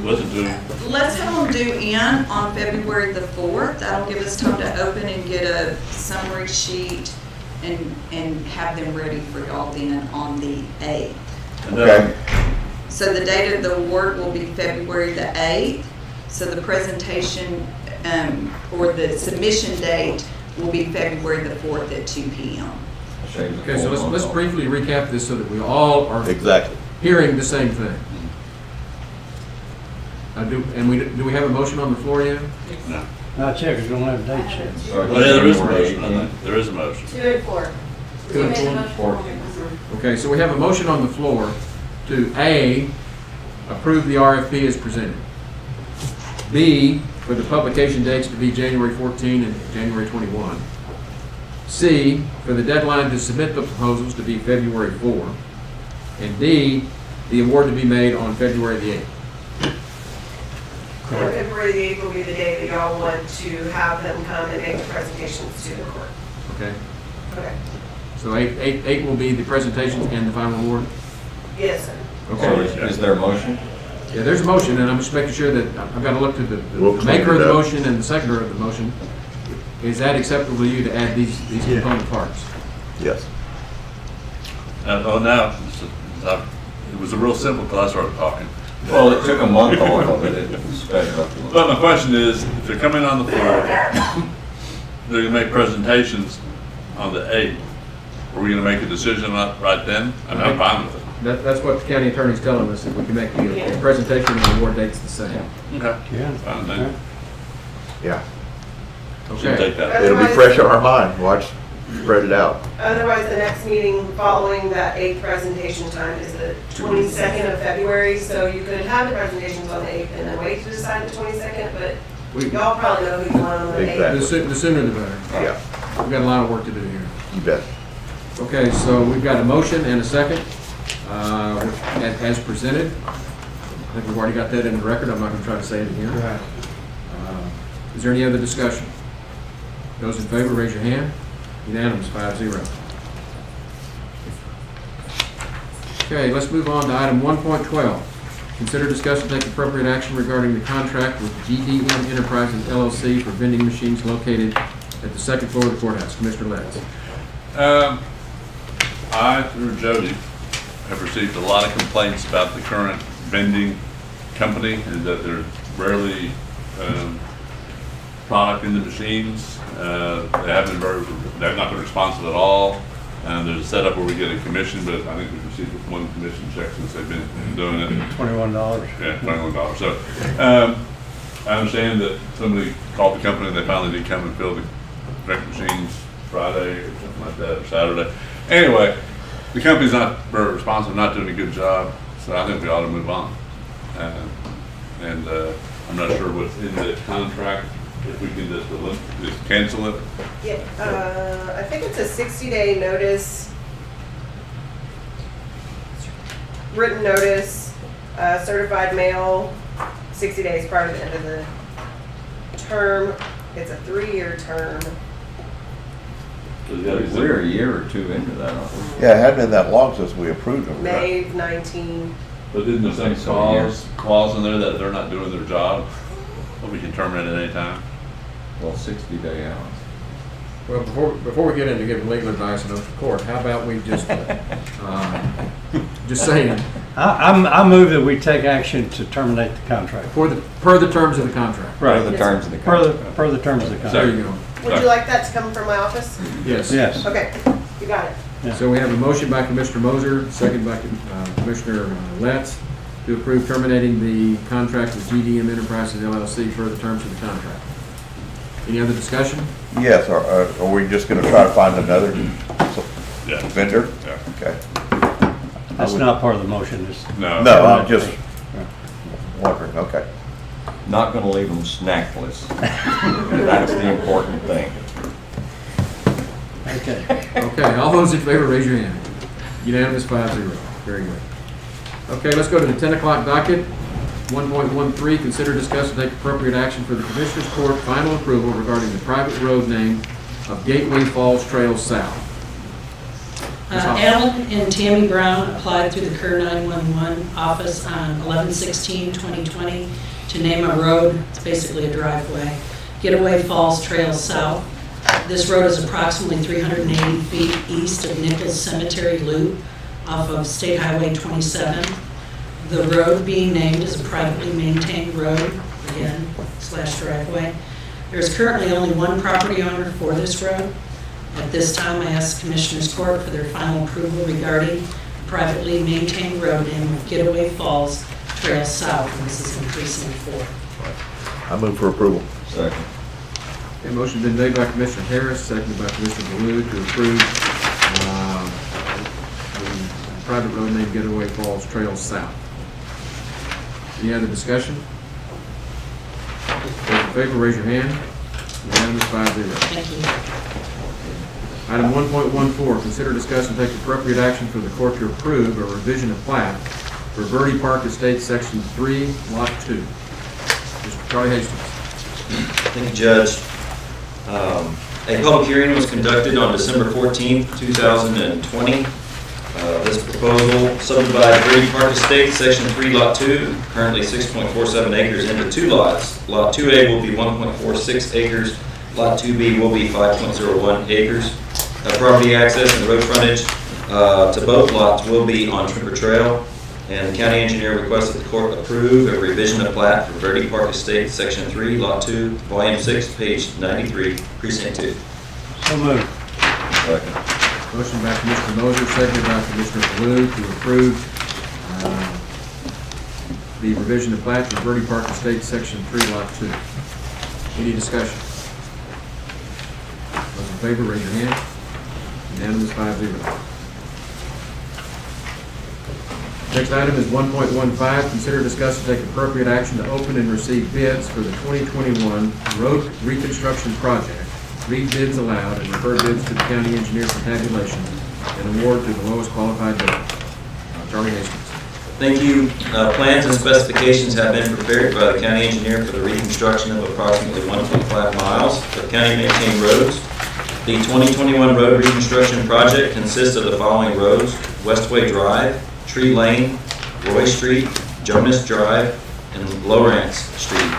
listen to them.
Let's have them due in on February the 4th. That'll give us time to open and get a summary sheet and have them ready for y'all then on the 8th.
Okay.
So the date of the award will be February the 8th. So the presentation or the submission date will be February the 4th at 2 p.m.
okay, so let's briefly recap this so that we all are
Exactly.
hearing the same thing. Do we have a motion on the floor yet?
No.
not yet, because we don't have dates yet.
Well, yeah, there is a motion. I think. There is a motion.
2 and 4.
Two and four. Okay, so we have a motion on the floor to A, approve the RFP as presented. B, for the publication dates to be January 14 and January 21. C, for the deadline to submit the proposals to be February 4. And D, the award to be made on February the 8th.
February the 8th will be the day that y'all want to have them come and make the presentations to the court.
Okay?
Okay.
So 8 will be the presentations and the final award?
Yes, sir.
So is there a motion?
Yeah, there's a motion, and I'm just making sure that, I've got to look to the
We'll
maker of
clean it
the
up.
motion and the seconder of the motion. Is that acceptable to you to add these component parts?
Yes.
It was a real simple because I started talking.
Well, it took a month off of it. It sped up a little.
But my question is, if they're coming on the floor, they're gonna make presentations on the 8th. Are we gonna make a decision right then? I'm fine with it.
That's what the county attorney's telling us, that we can make the presentation and the award dates the same.
Okay.
Yeah.
Fine then.
Yeah.
Should
Okay.
take that.
It'll be fresh on our mind. Watch, spread it out.
Otherwise, the next meeting following that 8th presentation time is the 22nd of February, so you could have the presentations on the 8th and then wait to decide the 22nd, but y'all probably know who you want on the 8th.
Exactly.
The sooner the better.
Yeah,
We've got a lot of work to do here.
you bet.
Okay, so we've got a motion and a second. as presented. I think we've already got that in the record. I'm not going to try to say it again.
Right.
Is there any other discussion? Those in favor, raise your hand. Unanimous, 5-0. Okay, let's move on to item 1.12. Consider, discuss, and take appropriate action regarding the contract with GDM Enterprises LLC for vending machines located at the second floor of the courthouse. Commissioner Letts.
I, through Jody, have received a lot of complaints about the current vending company and that there's rarely product in the machines. They have not been responsive at all. And there's a setup where we get a commission, but I think we've received one commission check since they've been doing it.
$21.
Yeah, $21. So I understand that somebody called the company and they finally did come and fill the drink machines Friday or something like that, or Saturday. Anyway, the company's not very responsive, not doing a good job, so I think we ought to move on. I'm not sure what's in the contract, if we can just cancel it.
Yeah, I think it's a 60-day notice, written notice, certified mail, 60 days prior to the end of the term. It's a 3-year term.
We're a year or two into that, aren't we?
Yeah, it hadn't been that long since we approved it.
May 19.
But didn't the same clause in there that they're not doing their job, but we can terminate at any time?
Well, 60-day hours.
Well, before we get into giving legal advice in open court, how about we just saying,
I move that we take action to terminate the contract.
per the terms of the contract.
Right.
Per the terms of the contract.
Per the terms of the
There
contract.
you go.
Would you like that to come from my office?
Yes.
Yes.
Okay, you got it.
So we have a motion by Commissioner Moser, second by Commissioner Letts, to approve terminating the contract with GDM Enterprises LLC per the terms of the contract. Any other discussion?
Yes, are we just gonna try to find another vendor?
Yeah.
Okay.
That's not part of the motion.
No.
No, I'm just wondering, okay.
Not gonna leave them snackless. That's the important thing.
Okay.
Okay, all those in favor, raise your hand. Unanimous, 5-0. Very good. Okay, let's go to the 10 o'clock docket. 1.13, consider, discuss, and take appropriate action for the Commissioners Court final approval regarding the private road name of Gateway Falls Trail South.
Alan and Tammy Brown applied through the Kerr 911 office on 11/16/2020 to name a road. It's basically a driveway. Getaway Falls Trail South. This road is approximately 380 feet east of Nichols Cemetery Loop off of State Highway 27. The road being named is a privately maintained road, again, / driveway. There is currently only one property owner for this road. At this time, I ask Commissioners Court for their final approval regarding privately maintained road named Getaway Falls Trail South, and this is in precinct 4.
I move for approval.
Second.
Okay, motion been made by Commissioner Harris, seconded by Commissioner Baloo to approve the private road named Getaway Falls Trail South. Any other discussion? Those in favor, raise your hand. Unanimous, 5-0.
Thank you.
Item 1.14, consider, discuss, and take appropriate action for the court to approve a revision of plat for Verde Park Estates, Section 3, Lot 2. Mr. Charlie Hastings.
Thank you, Judge. A public hearing was conducted on December 14, 2020. This proposal subdivides Verde Park Estates, Section 3, Lot 2, currently 6.47 acres, into 2 lots. Lot 2A will be 1.46 acres. Lot 2B will be 5.01 acres. Property access and road frontage to both lots will be on Tripper Trail. And the county engineer requests that the court approve a revision of plat for Verde Park Estates, Section 3, Lot 2, Volume 6, page 93, Precinct 2.
So moved.
Second.
Motion by Commissioner Moser, seconded by Commissioner Baloo to approve the revision of plat for Verde Park Estates, Section 3, Lot 2. Any discussion? Those in favor, raise your hand. Unanimous, 5-0. Next item is 1.15, consider, discuss, and take appropriate action to open and receive bids for the 2021 road reconstruction project. Read bids aloud and refer bids to the county engineer for tabulation and award to the lowest qualified bidder. Attorney Hastings.
Thank you. Plans and specifications have been prepared by the county engineer for the reconstruction of approximately 1.5 miles of county-maintained roads. The 2021 road reconstruction project consists of the following roads: Westway Drive, Tree Lane, Roy Street, Jonas Drive, and Lawrence Street.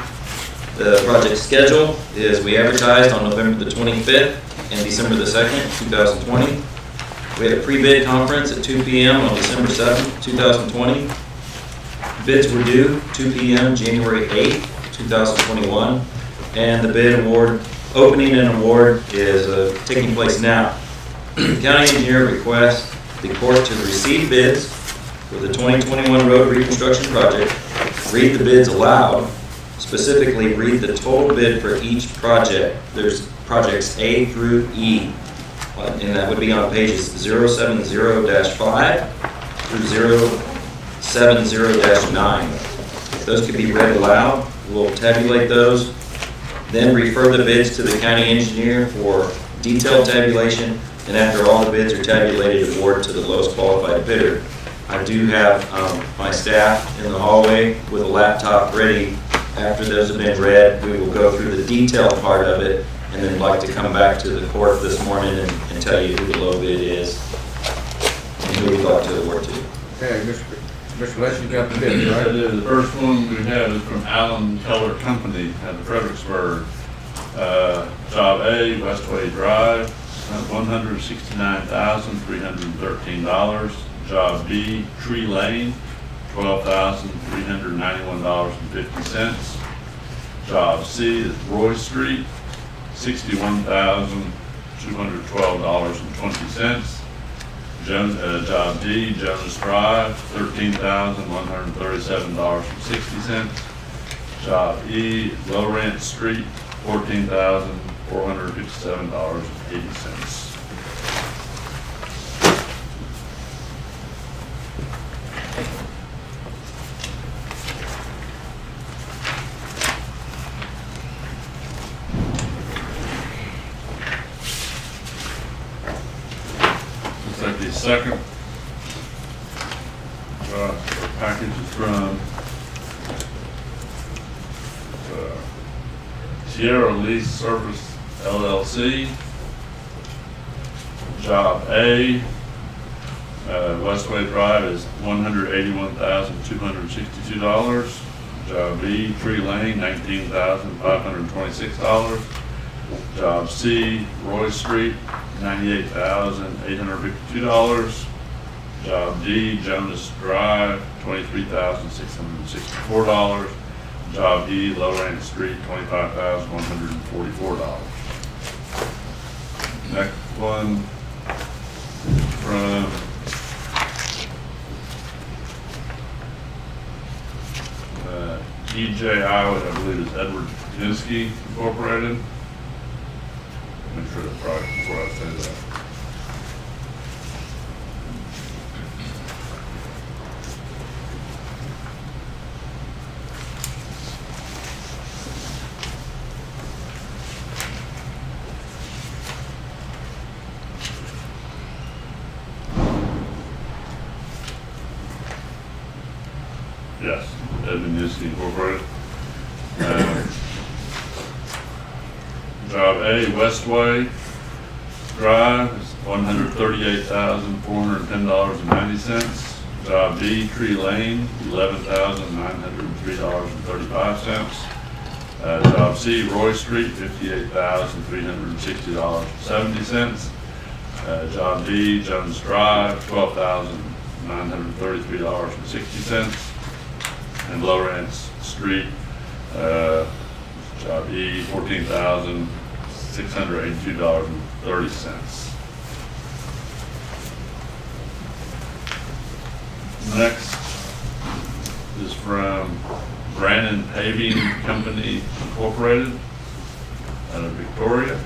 The project schedule is we advertised on November the 25th and December the 2nd, 2020. We had a pre-bid conference at 2 p.m. on December 7th, 2020. Bids were due 2 p.m. January 8th, 2021, and the bid award, opening and award is taking place now. The county engineer requests the court to receive bids for the 2021 road reconstruction project, read the bids aloud, specifically read the total bid for each project. There's projects A through E, and that would be on pages 070-5 through 070-9. Those could be read aloud. We'll tabulate those, then refer the bids to the county engineer for detailed tabulation, and after all the bids are tabulated, award to the lowest qualified bidder. I do have my staff in the hallway with a laptop ready. After those have been read, we will go through the detailed part of it, and then like to come back to the court this morning and tell you who the low bid is and who we'd like to award to.
Okay, Mr. Les, you got the bid, right?
The first one we have is from Allen Keller Company out of Fredericksburg. Job A, Westway Drive, $169,313. Job B, Tree Lane, $12,391.50. Job C is Roy Street, $61,212.20. Job D, Jonas Drive, $13,137.60. Job E, Lawrence Street, $14,457.80. The second package is from Sierra Lease Service LLC. Job A, Westway Drive is $181,262. Job B, Tree Lane, $19,526. Job C, Roy Street, $98,852. Job D, Jonas Drive, $23,664. Job E, Lowrance Street, $25,144. Next one from EJ Iowa, I believe is Edward Kinsky Incorporated. Make sure that's right before I say that. Yes, Edwin Kinsky Incorporated. Job A, Westway Drive is $138,410.90. Job B, Tree Lane, $11,903.35. Job C, Roy Street, $58,360.70. Job D, Jones Drive, $12,933.60. And Lawrence Street, Job E, $14,682.30. Next is from Brannon Paving Company Incorporated out of Victoria.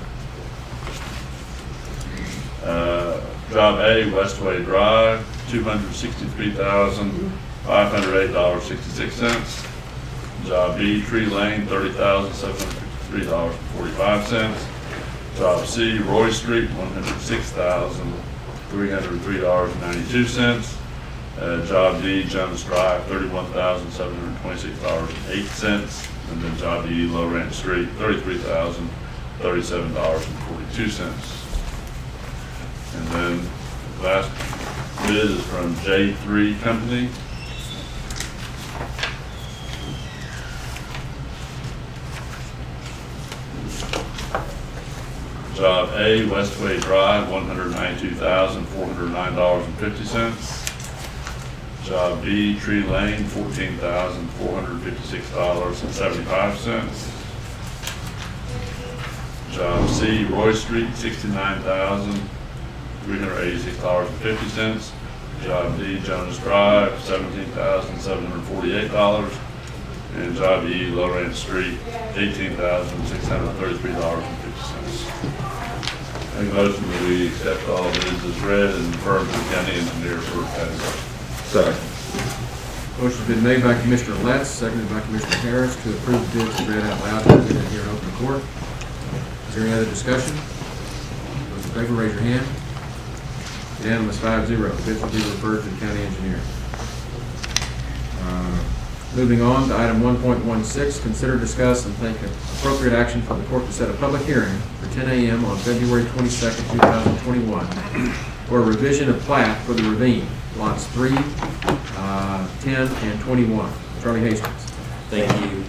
Job A, Westway Drive, $263,508.66. Job B, Tree Lane, $30,753.45. Job C, Roy Street, $106,303.92. Job D, Jonas Drive, $31,726.08. And then Job D, Low Ranch Street, $33,037.42. And then the last bid is from J3 Company. Job A, Westway Drive, $192,409.50. Job B, Tree Lane, $14,456.75. Job C, Roy Street, $69,386.50. Job D, Jonas Drive, $17,748. And Job E, Low Ranch Street, $18,633.50. Make a motion that we accept all bids as read and refer to the county engineer for category.
Second.
Motion's been made by Commissioner Letts, seconded by Commissioner Harris to approve the bids read out loud and here in open court. Is there any other discussion? Those in favor, raise your hand. Unanimous, 5-0. Bids will be referred to the county engineer. Moving on to item 1.16, consider, discuss, and take appropriate action for the court to set a public hearing for 10 a.m. on February 22nd, 2021 for a revision of plat for the ravine, lots 3, 10, and 21. Charlie Hastings.
Thank you.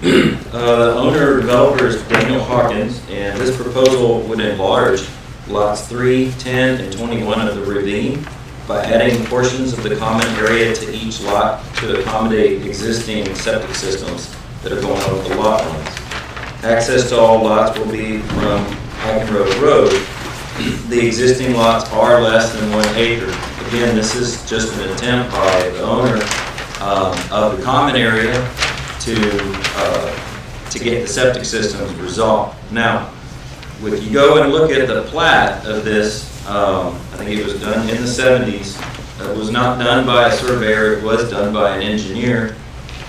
The owner developer is Daniel Hawkins, and this proposal would enlarge lots 3, 10, and 21 of the ravine by adding portions of the common area to each lot to accommodate existing septic systems that are going over the lot lines. Access to all lots will be from Hiking Road Road. The existing lots are less than 1 acre. Again, this is just an attempt by the owner of the common area to get the septic systems resolved. Now, if you go and look at the plat of this, I think it was done in the 70s. It was not done by a surveyor, it was done by an engineer.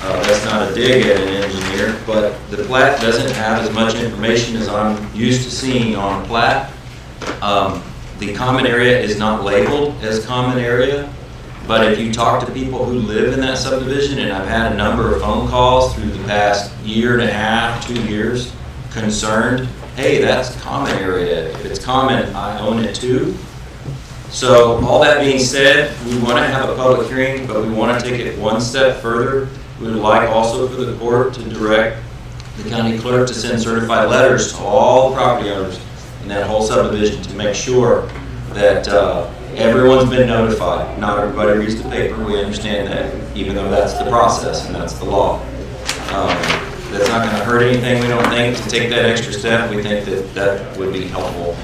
That's not a dig at an engineer, but the plat doesn't have as much information as I'm used to seeing on a plat. The common area is not labeled as common area, but if you talk to people who live in that subdivision, and I've had a number of phone calls through the past year and a half, 2 years, concerned, hey, that's common area. If it's common, I own it too. So all that being said, we want to have a public hearing, but we want to take it one step further. We would like also for the court to direct the county clerk to send certified letters to all property owners in that whole subdivision to make sure that everyone's been notified. Not everybody reads the paper, we understand that, even though that's the process and that's the law. That's not going to hurt anything, we don't think, to take that extra step. We think that that would be helpful.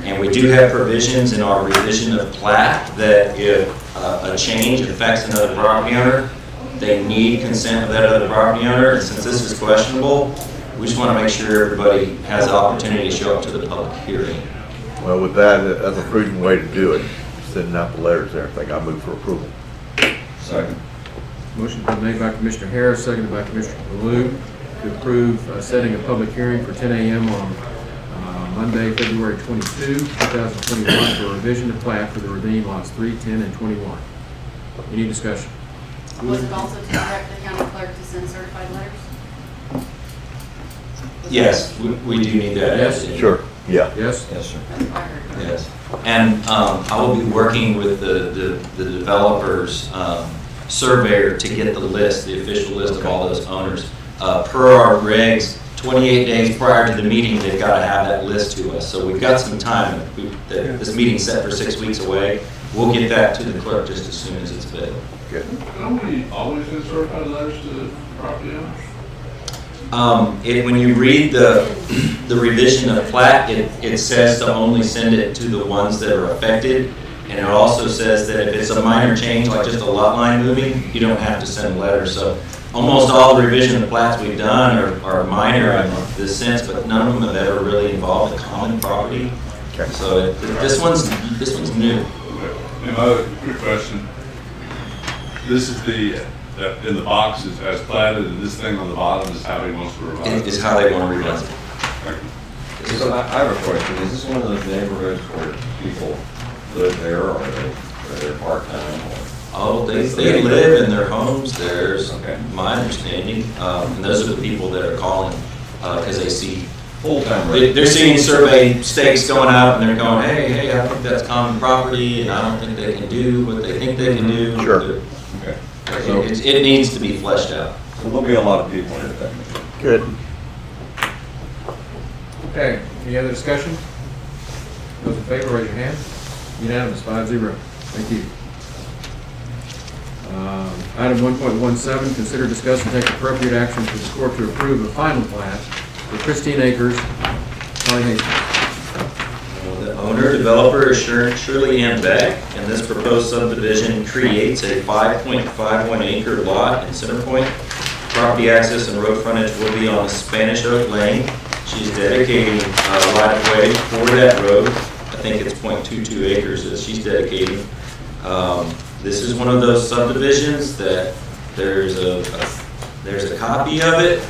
And we do have provisions in our revision of plat that if a change affects another property owner, they need consent of that other property owner. And since this is questionable, we just want to make sure everybody has the opportunity to show up to the public hearing.
Well, with that, that's a prudent way to do it. Sending out the letters and everything. I move for approval.
Second.
Motion been made by Commissioner Harris, seconded by Commissioner Blue to approve setting a public hearing for 10 a.m. on Monday, February 22, 2021 for a revision of plat for the ravine lots 3, 10, and 21. Any discussion?
Was it also to direct the county clerk to send certified letters?
Yes, we do need that.
Yes?
Sure. Yeah.
Yes?
Yes, sir. Yes. And I will be working with the developer's surveyor to get the list, the official list of all those owners. Per our regs, 28 days prior to the meeting, they've got to have that list to us. So we've got some time. This meeting's set for 6 weeks away. We'll get that to the clerk just as soon as it's available.
Good.
Don't we always send certified letters to the property owners?
When you read the revision of plat, it says to only send it to the ones that are affected. And it also says that if it's a minor change, like just a lot line moving, you don't have to send a letter. So almost all the revision of plats we've done are minor in this sense, but none of them have ever really involved a common property.
Okay.
So this one's new.
Okay. And my other quick question. This is in the box is as platted, and this thing on the bottom is how he wants to revise it.
Is how they want to revise it.
Thank you.
So I have a question. Is this one of those neighborhoods where people live there or they're part-time?
Oh, they live in their homes, there's my understanding, and those are the people that are calling, because they see, they're seeing survey stakes going up, and they're going, hey, I think that's common property, and I don't think they can do what they think they can do.
Sure.
It needs to be fleshed out.
So there'll be a lot of people at that meeting.
Good.
Okay, any other discussion? Those in favor, raise your hand. Unanimous, 5-0. Thank you. Item 1.17, consider, discuss, and take appropriate action for the court to approve a final plat for Christine Acres, Charlie Hastings.
The owner, developer is Shirley Ann Beck, and this proposed subdivision creates a 5.51 acre lot in Center Point. Property access and road frontage will be on Spanish Oak Lane. She's dedicating right of way for that road. I think it's 0.22 acres that she's dedicating. This is one of those subdivisions that there's a copy of it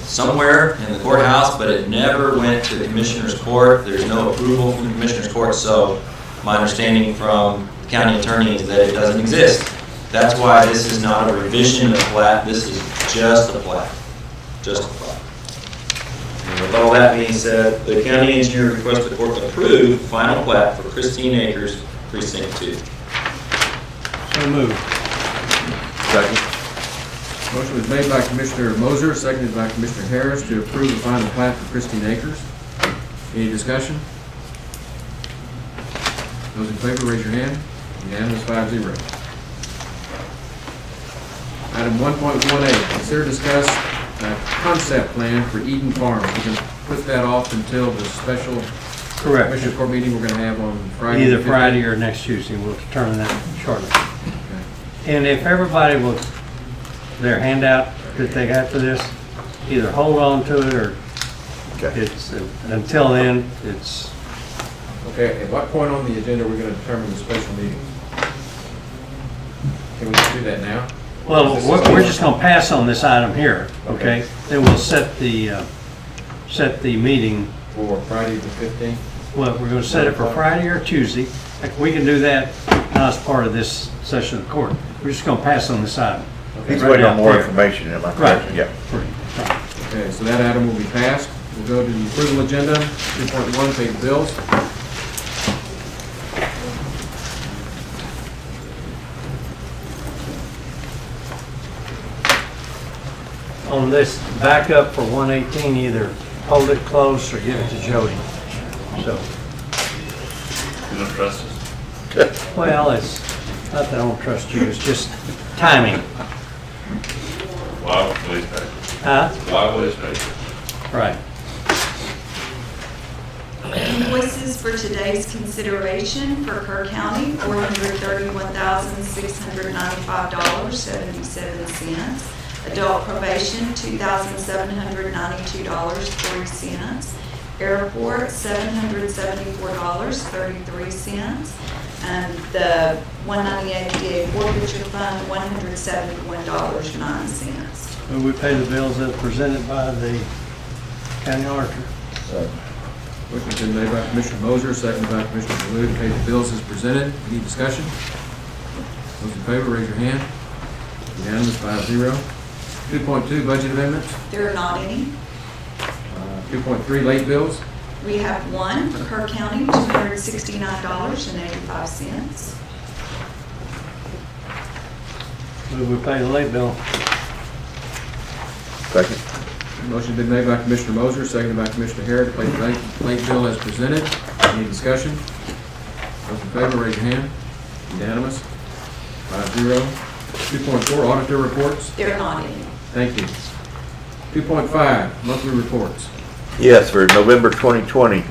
somewhere in the courthouse, but it never went to the Commissioner's Court. There's no approval from the Commissioner's Court, so my understanding from the county attorney is that it doesn't exist. That's why this is not a revision of plat. This is just a plat. Just a plat. And with all that being said, the county engineer requests the court approve final plat for Christine Acres, Precinct 2.
So moved.
Second.
Motion was made by Commissioner Moser, seconded by Commissioner Harris to approve the final plat for Christine Acres. Any discussion? Those in favor, raise your hand. Unanimous, 5-0. Item 1.18, consider, discuss a concept plan for Eden Farms. We can put that off until the special
Correct.
Commissioner Court meeting we're going to have on Friday.
Either Friday or next Tuesday. We'll determine that shortly. And if everybody will, their handout that they got for this, either hold on to it or it's, until then, it's.
Okay, at what point on the agenda are we going to determine the special meeting? Can we just do that now?
Well, we're just going to pass on this item here, okay? Then we'll set the meeting.
For Friday the 15th?
Well, we're going to set it for Friday or Tuesday. We can do that not as part of this session of the court. We're just going to pass on this item.
He's waiting on more information, am I correct?
Right.
Yeah.
Okay, so that item will be passed. We'll go to the approval agenda, 2.1, pay the bills.
On this backup for 118, either hold it close or give it to Jody. So.
You don't trust us?
Well, it's not that I don't trust you, it's just timing.
Live waste paper.
Huh?
Live waste paper.
Right.
Invoices for today's consideration for Kerr County, $431,695.77. Adult probation, $2,792.03. Airport, $774.33. And the 198 DA forfeiture fund, $171.09.
Will we pay the bills as presented by the county auditor?
Motion's been made by Commissioner Moser, seconded by Commissioner Blue to pay the bills as presented. Any discussion? Those in favor, raise your hand. Unanimous, 5-0. 2.2, budget amendments.
There are not any.
2.3, late bills.
We have one for Kerr County, $269.85.
Will we pay the late bill?
Second.
Motion been made by Commissioner Moser, seconded by Commissioner Harris to pay the late bill as presented. Any discussion? Those in favor, raise your hand. Unanimous, 5-0. 2.4, auditor reports.
There are not any.
Thank you. 2.5, monthly reports.
Yes, for November 2020,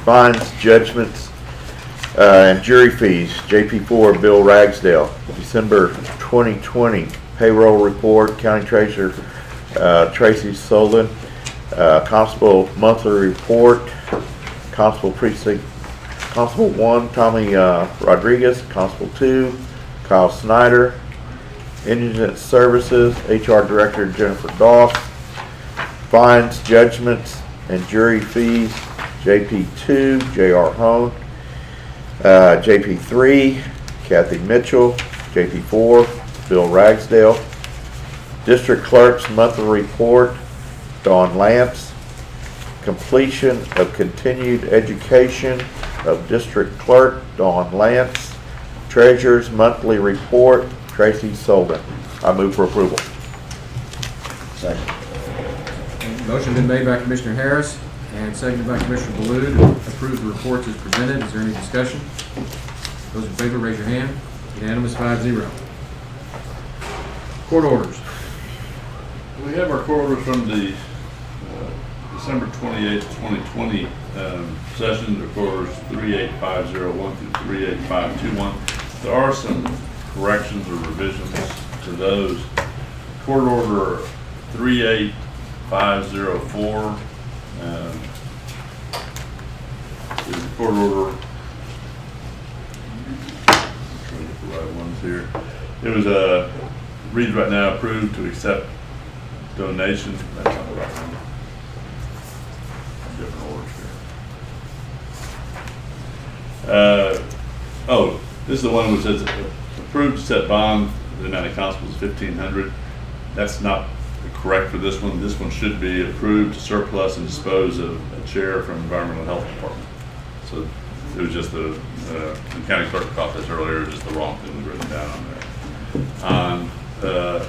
fines, judgments, and jury fees. JP4, Bill Ragsdale. December 2020, payroll report, County Treasurer Tracy Solon. Constable monthly report, Constable Precinct, Constable 1, Tommy Rodriguez, Constable 2, Kyle Snyder. Indigent Services, HR Director Jennifer Doss. Fines, judgments, and jury fees, JP2, J.R. Hone. JP3, Kathy Mitchell. JP4, Bill Ragsdale. District Clerk's monthly report, Dawn Lance. Completion of continued education of District Clerk, Dawn Lance. Treasurer's monthly report, Tracy Solden. I move for approval.
Second.
Motion been made by Commissioner Harris and seconded by Commissioner Ballew to approve the reports as presented. Is there any discussion? Those in favor, raise your hand. Unanimous, 5-0. Court orders.
We have our court orders from the December 28th, 2020 session. The court orders 38501 through 38521. There are some corrections or revisions to those. Court order 38504 is the court order. I'm trying to get the right ones here. It was reads right now, approved to accept donations. That's not the right one. Different orders here. This is the one which says approved to set bond. The amount of constables is $1,500. That's not correct for this one. This one should be approved to surplus and dispose of a chair from Environmental Health Department. So it was just the county clerk caught this earlier, just the wrong thing was written down on there.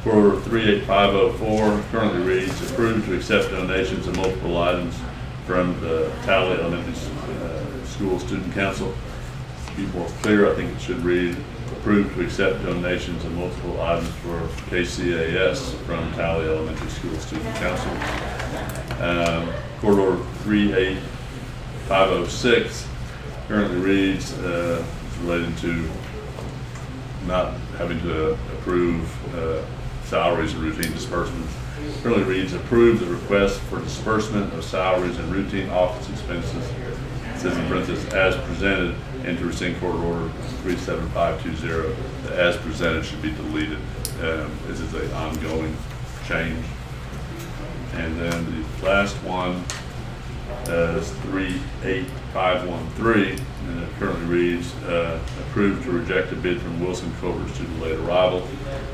For 38504, currently reads approved to accept donations of multiple items from the Tally Elementary School Student Council. To be more clear, I think it should read approved to accept donations of multiple items for KCAS from Tally Elementary School Student Council. Court order 38506 currently reads it's related to not having to approve salaries and routine disbursements. Currently reads approve the request for disbursement of salaries and routine office expenses. It says in parentheses as presented, enter rescind court order 37520. The as presented should be deleted. This is an ongoing change. And then the last one is 38513, and it currently reads approved to reject a bid from Wilson Culver's due to late arrival.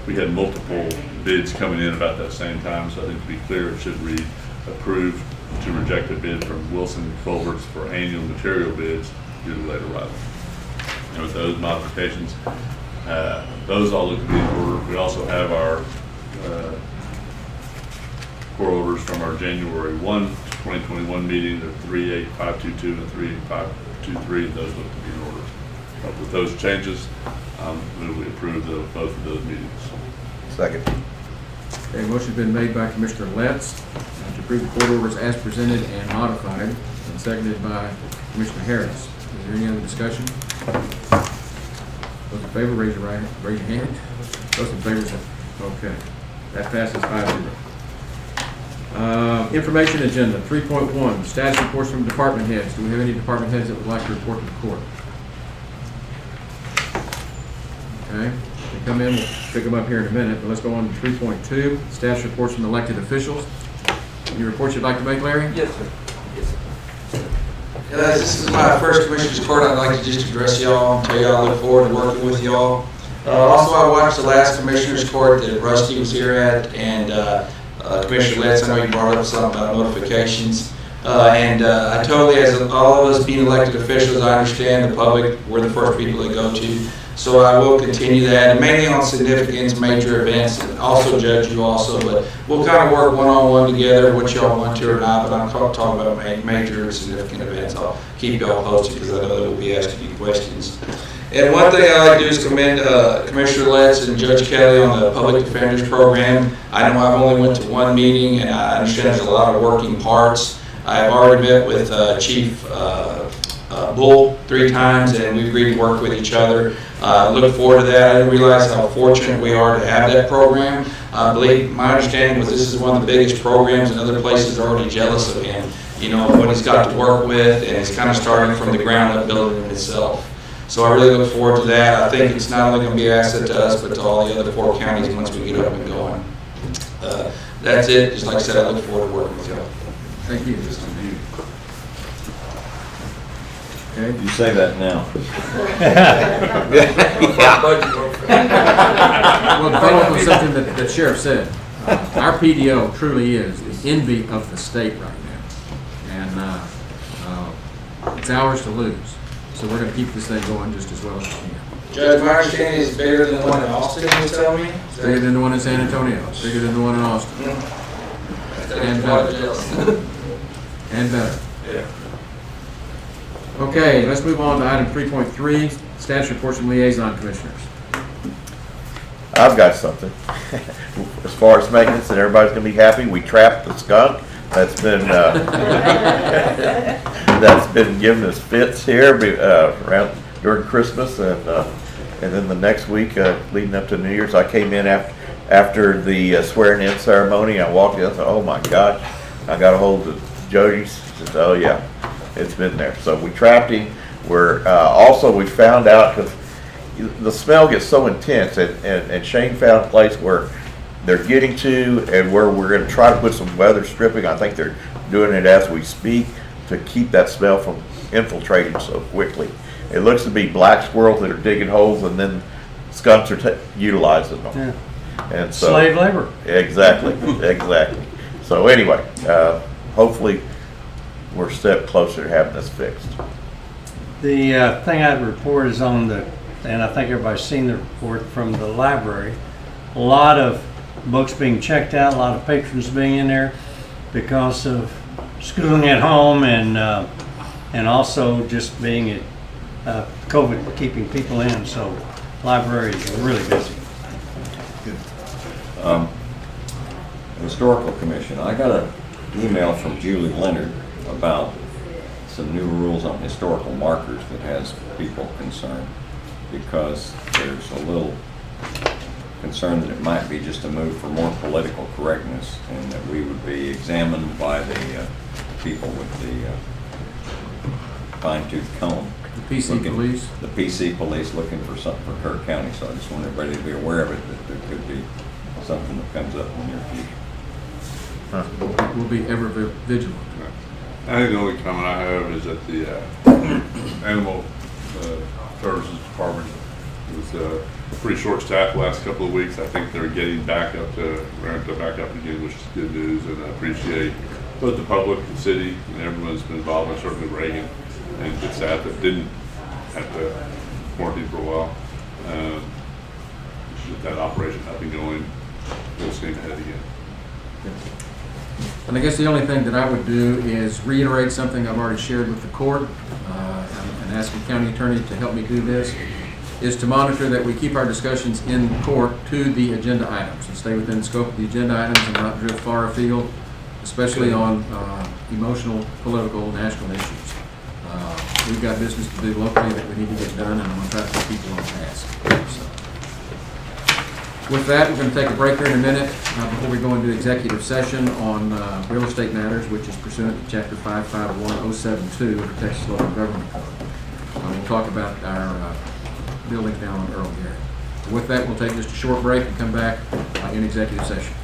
We had multiple bids coming in about that same time, so I think to be clear, it should read approved to reject a bid from Wilson Culver's for annual material bids due to late arrival. And with those modifications, those all look to be in order. We also have our court orders from our January 1, 2021 meeting, the 38522 and 38523. Those look to be in order. With those changes, we approve both of those meetings.
Second.
Okay, motion's been made by Commissioner Letts to approve the court orders as presented and modified, and seconded by Commissioner Harris. Is there any other discussion? Those in favor, raise your hand. Those in favor, say okay. That passes 5-0. Information agenda 3.1, status reports from department heads. Do we have any department heads that would like to report to the court? Okay, they come in, we'll pick them up here in a minute, but let's go on to 3.2, status reports from elected officials. Any reports you'd like to make, Larry?
Yes, sir. This is my first Commissioner's Court. I'd like to just address y'all, tell y'all I look forward to working with y'all. Also, I watched the last Commissioner's Court that Rusty was here at, and Commissioner Letts, I know you brought up something about notifications. I totally, as all of us being elected officials, I understand the public, we're the first people to go to. So I will continue that, and mainly on significance, major events, and also judge you also, but we'll kind of work one-on-one together, what y'all want to or not, but I'm talking about major and significant events. I'll keep y'all posted because I know they will be asking you questions. And one thing I like to do is commend Commissioner Letts and Judge Kelly on the Public Defenders Program. I know I've only went to one meeting, and I understand there's a lot of working parts. I've already met with Chief Bull 3 times, and we agreed to work with each other. Look forward to that. I didn't realize how fortunate we are to have that program. I believe my understanding was this is one of the biggest programs, and other places are already jealous of him. You know, what he's got to work with, and it's kind of starting from the ground up building it itself. So I really look forward to that. I think it's not only going to be an asset to us, but to all the other 4 counties once we get up and going. That's it. Just like I said, I look forward to working with y'all.
Thank you. Okay?
You say that now.
Well, to follow up on something that Sheriff said, our PDO truly is the envy of the state right now. And it's ours to lose. So we're going to keep this thing going just as well as we can.
Judge, my understanding is bigger than the one in Austin, you tell me?
Bigger than the one in San Antonio, bigger than the one in Austin. And better. And better.
Yeah.
Okay, let's move on to item 3.3, status reports from liaison commissioners.
I've got something. As far as maintenance, and everybody's gonna be happy, we trapped the skunk. That's been, that's been giving us fits here, around during Christmas and then the next week, leading up to New Year's. I came in after the swearing in ceremony. I walked in, I thought, oh my gosh, I got a hold of Jody. She said, oh yeah, it's been there. So we trapped him. Also we found out, because the smell gets so intense, and Shane found a place where they're getting to, and where we're going to try to put some weather stripping. I think they're doing it as we speak to keep that smell from infiltrating so quickly. It looks to be black squirrels that are digging holes, and then skunks are utilizing them.
Yeah.
And so,
Slave labor.
Exactly, exactly. So anyway, hopefully we're a step closer to having this fixed.
The thing I'd report is on and I think everybody's seen the report from the library, a lot of books being checked out, a lot of patrons being in there because of schooling at home and also just being at COVID keeping people in. So library is really busy.
Historical Commission, I got an email from Julie Leonard about some new rules on historical markers that has people concerned, because there's a little concern that it might be just a move for more political correctness, and that we would be examined by the people with the fine-tooth comb.
The PC police?
The PC police looking for something for Kerr County, so I just want everybody to be aware of it, that there could be something that comes up in the near future.
We'll be ever vigilant.
I think the only comment I have is that the Animal Services Department was pretty short staffed the last couple of weeks. I think they're getting back up again, which is good news, and I appreciate both the public, the city, and everyone that's been involved, and certainly Reagan and the staff that didn't have to quarantine for a while. With that operation up and going, we'll steam ahead again.
And I guess the only thing that I would do is reiterate something I've already shared with the court, and ask the county attorney to help me do this, is to monitor that we keep our discussions in court to the agenda items and stay within the scope of the agenda items and not drift far afield, especially on emotional, political, national issues. We've got business to do locally that we need to get done, and I'm going to try to keep people on task. So, with that, we're going to take a break here in a minute before we go into executive session on real estate matters, which is pursuant to Chapter 551072 of the Texas Local Government Code. We'll talk about our buildings down on Earl Gary. With that, we'll take just a short break and come back in executive session.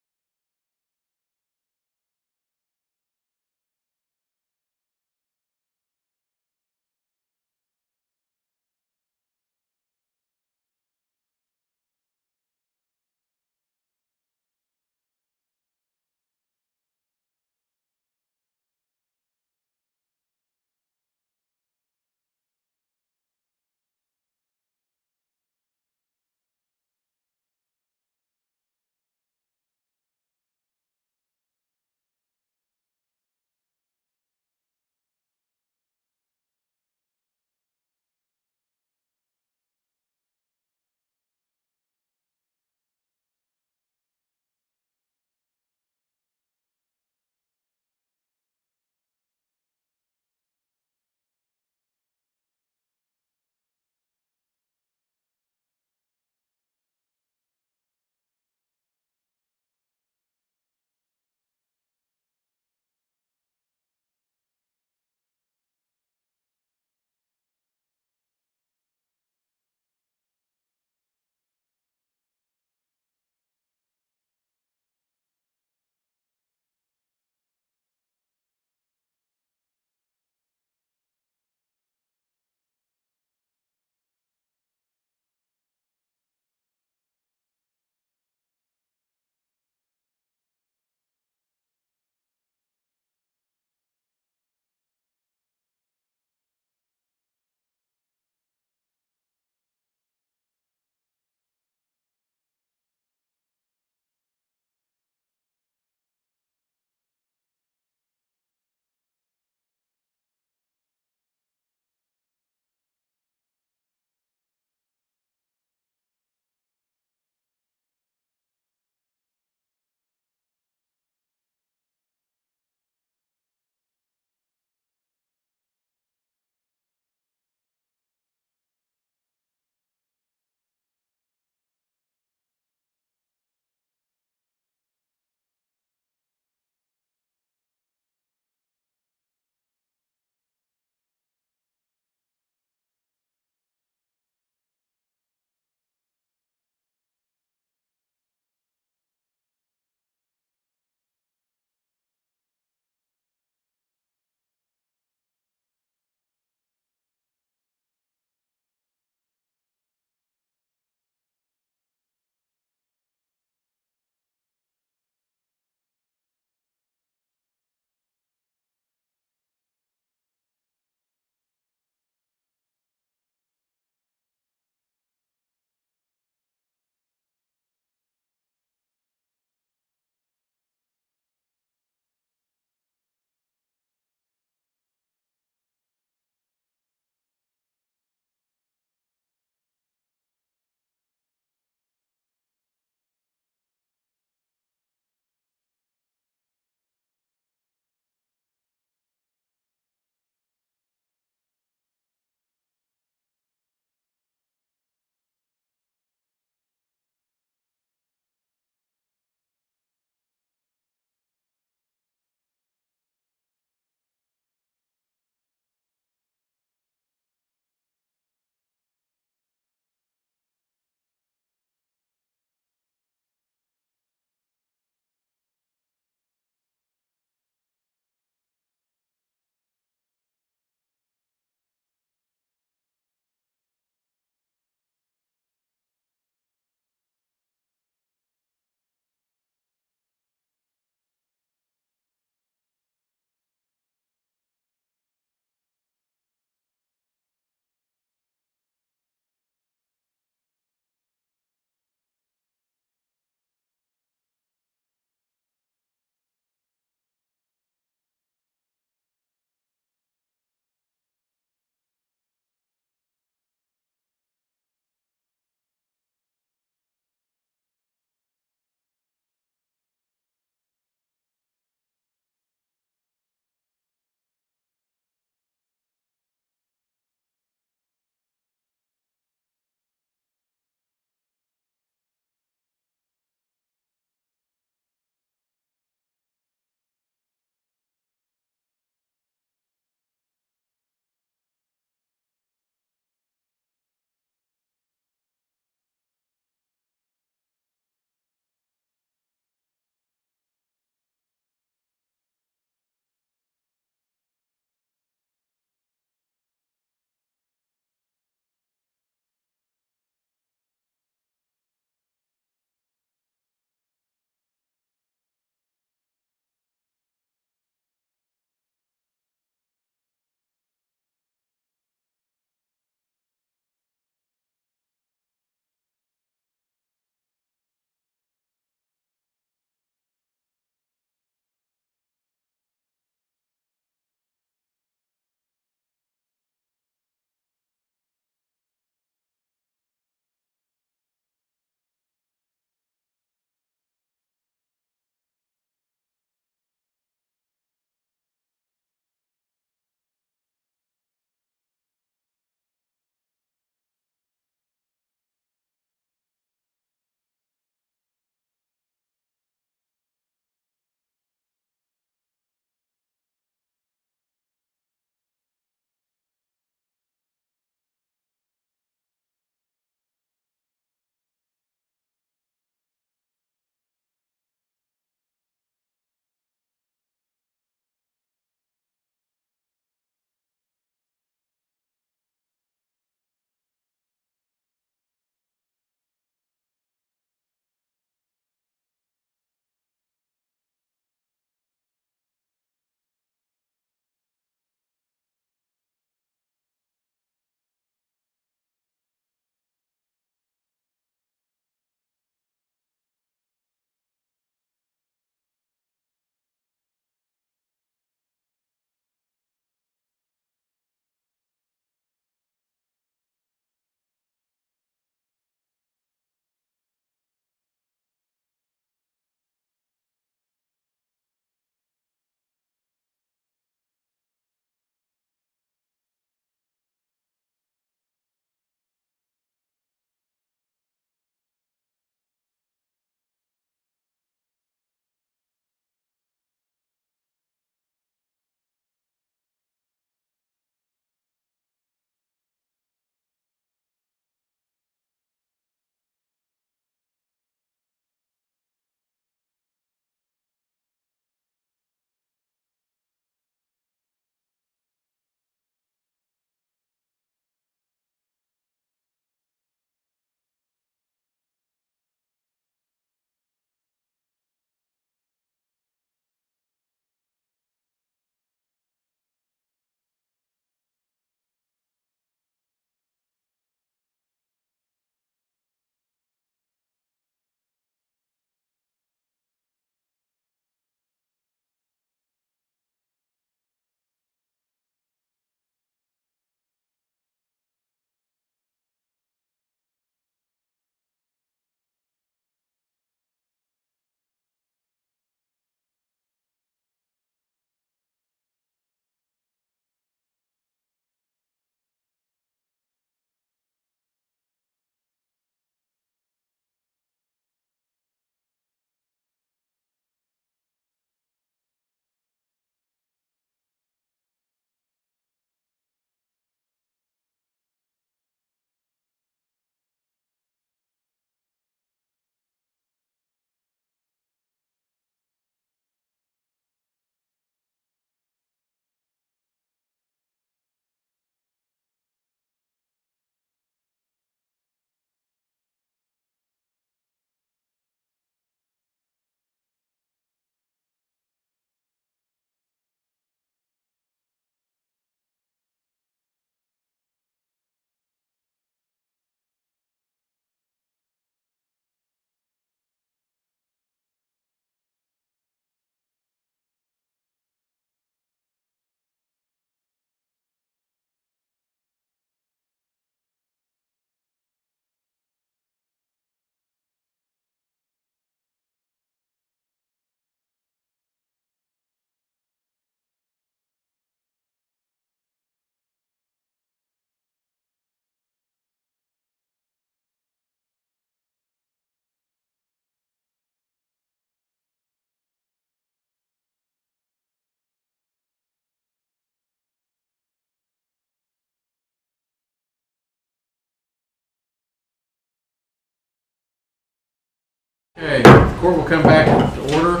Okay, the court will come back to order.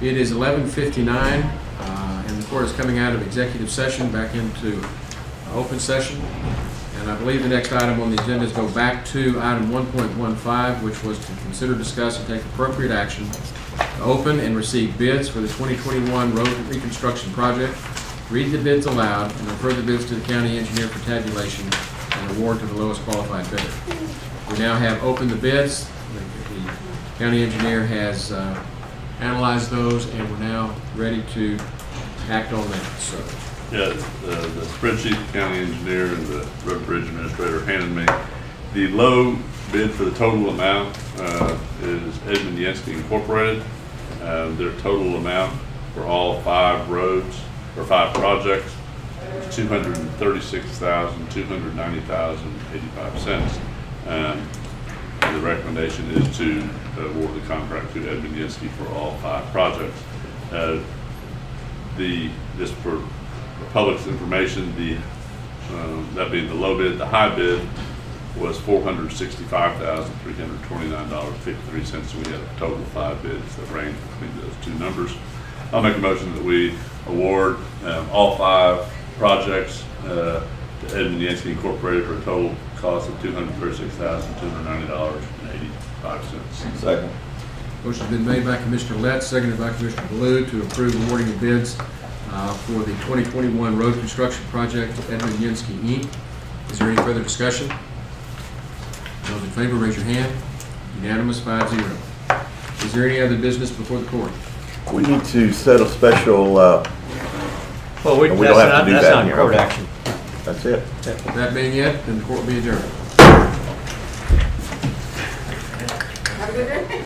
It is 11:59, and the court is coming out of executive session back into open session. And I believe the next item on the agenda is go back to item 1.15, which was to consider, discuss, and take appropriate action to open and receive bids for the 2021 road reconstruction project, read the bids aloud, and refer the bids to the county engineer for tabulation and award to the lowest qualified bidder. We now have opened the bids. The county engineer has analyzed those, and we're now ready to act on that. So,
Yeah, the spreadsheet, the county engineer and the road bridge administrator handed me. The low bid for the total amount is Edmund Yancey Incorporated. Their total amount for all 5 roads, or 5 projects, is $236,290.85. The recommendation is to award the contract to Edmund Yancey for all 5 projects. Just for the public's information, that being the low bid, the high bid was $465,329.53. So we had a total of 5 bids that range between those 2 numbers. I'll make a motion that we award all 5 projects to Edmund Yancey Incorporated for a total cost of $236,290.85.
Second.
motion's been made by Commissioner Letts, seconded by Commissioner Blue to approve awarding the bids for the 2021 road construction project to Edmund Yancey Inc. Is there any further discussion? Those in favor, raise your hand. Unanimous, 5-0. Is there any other business before the court?
We need to set a special,
Well,
we don't have to do
that's
that
not
here.
court
Okay.
action.
That's it.
That being it, then the court will be adjourned.
Have a good day.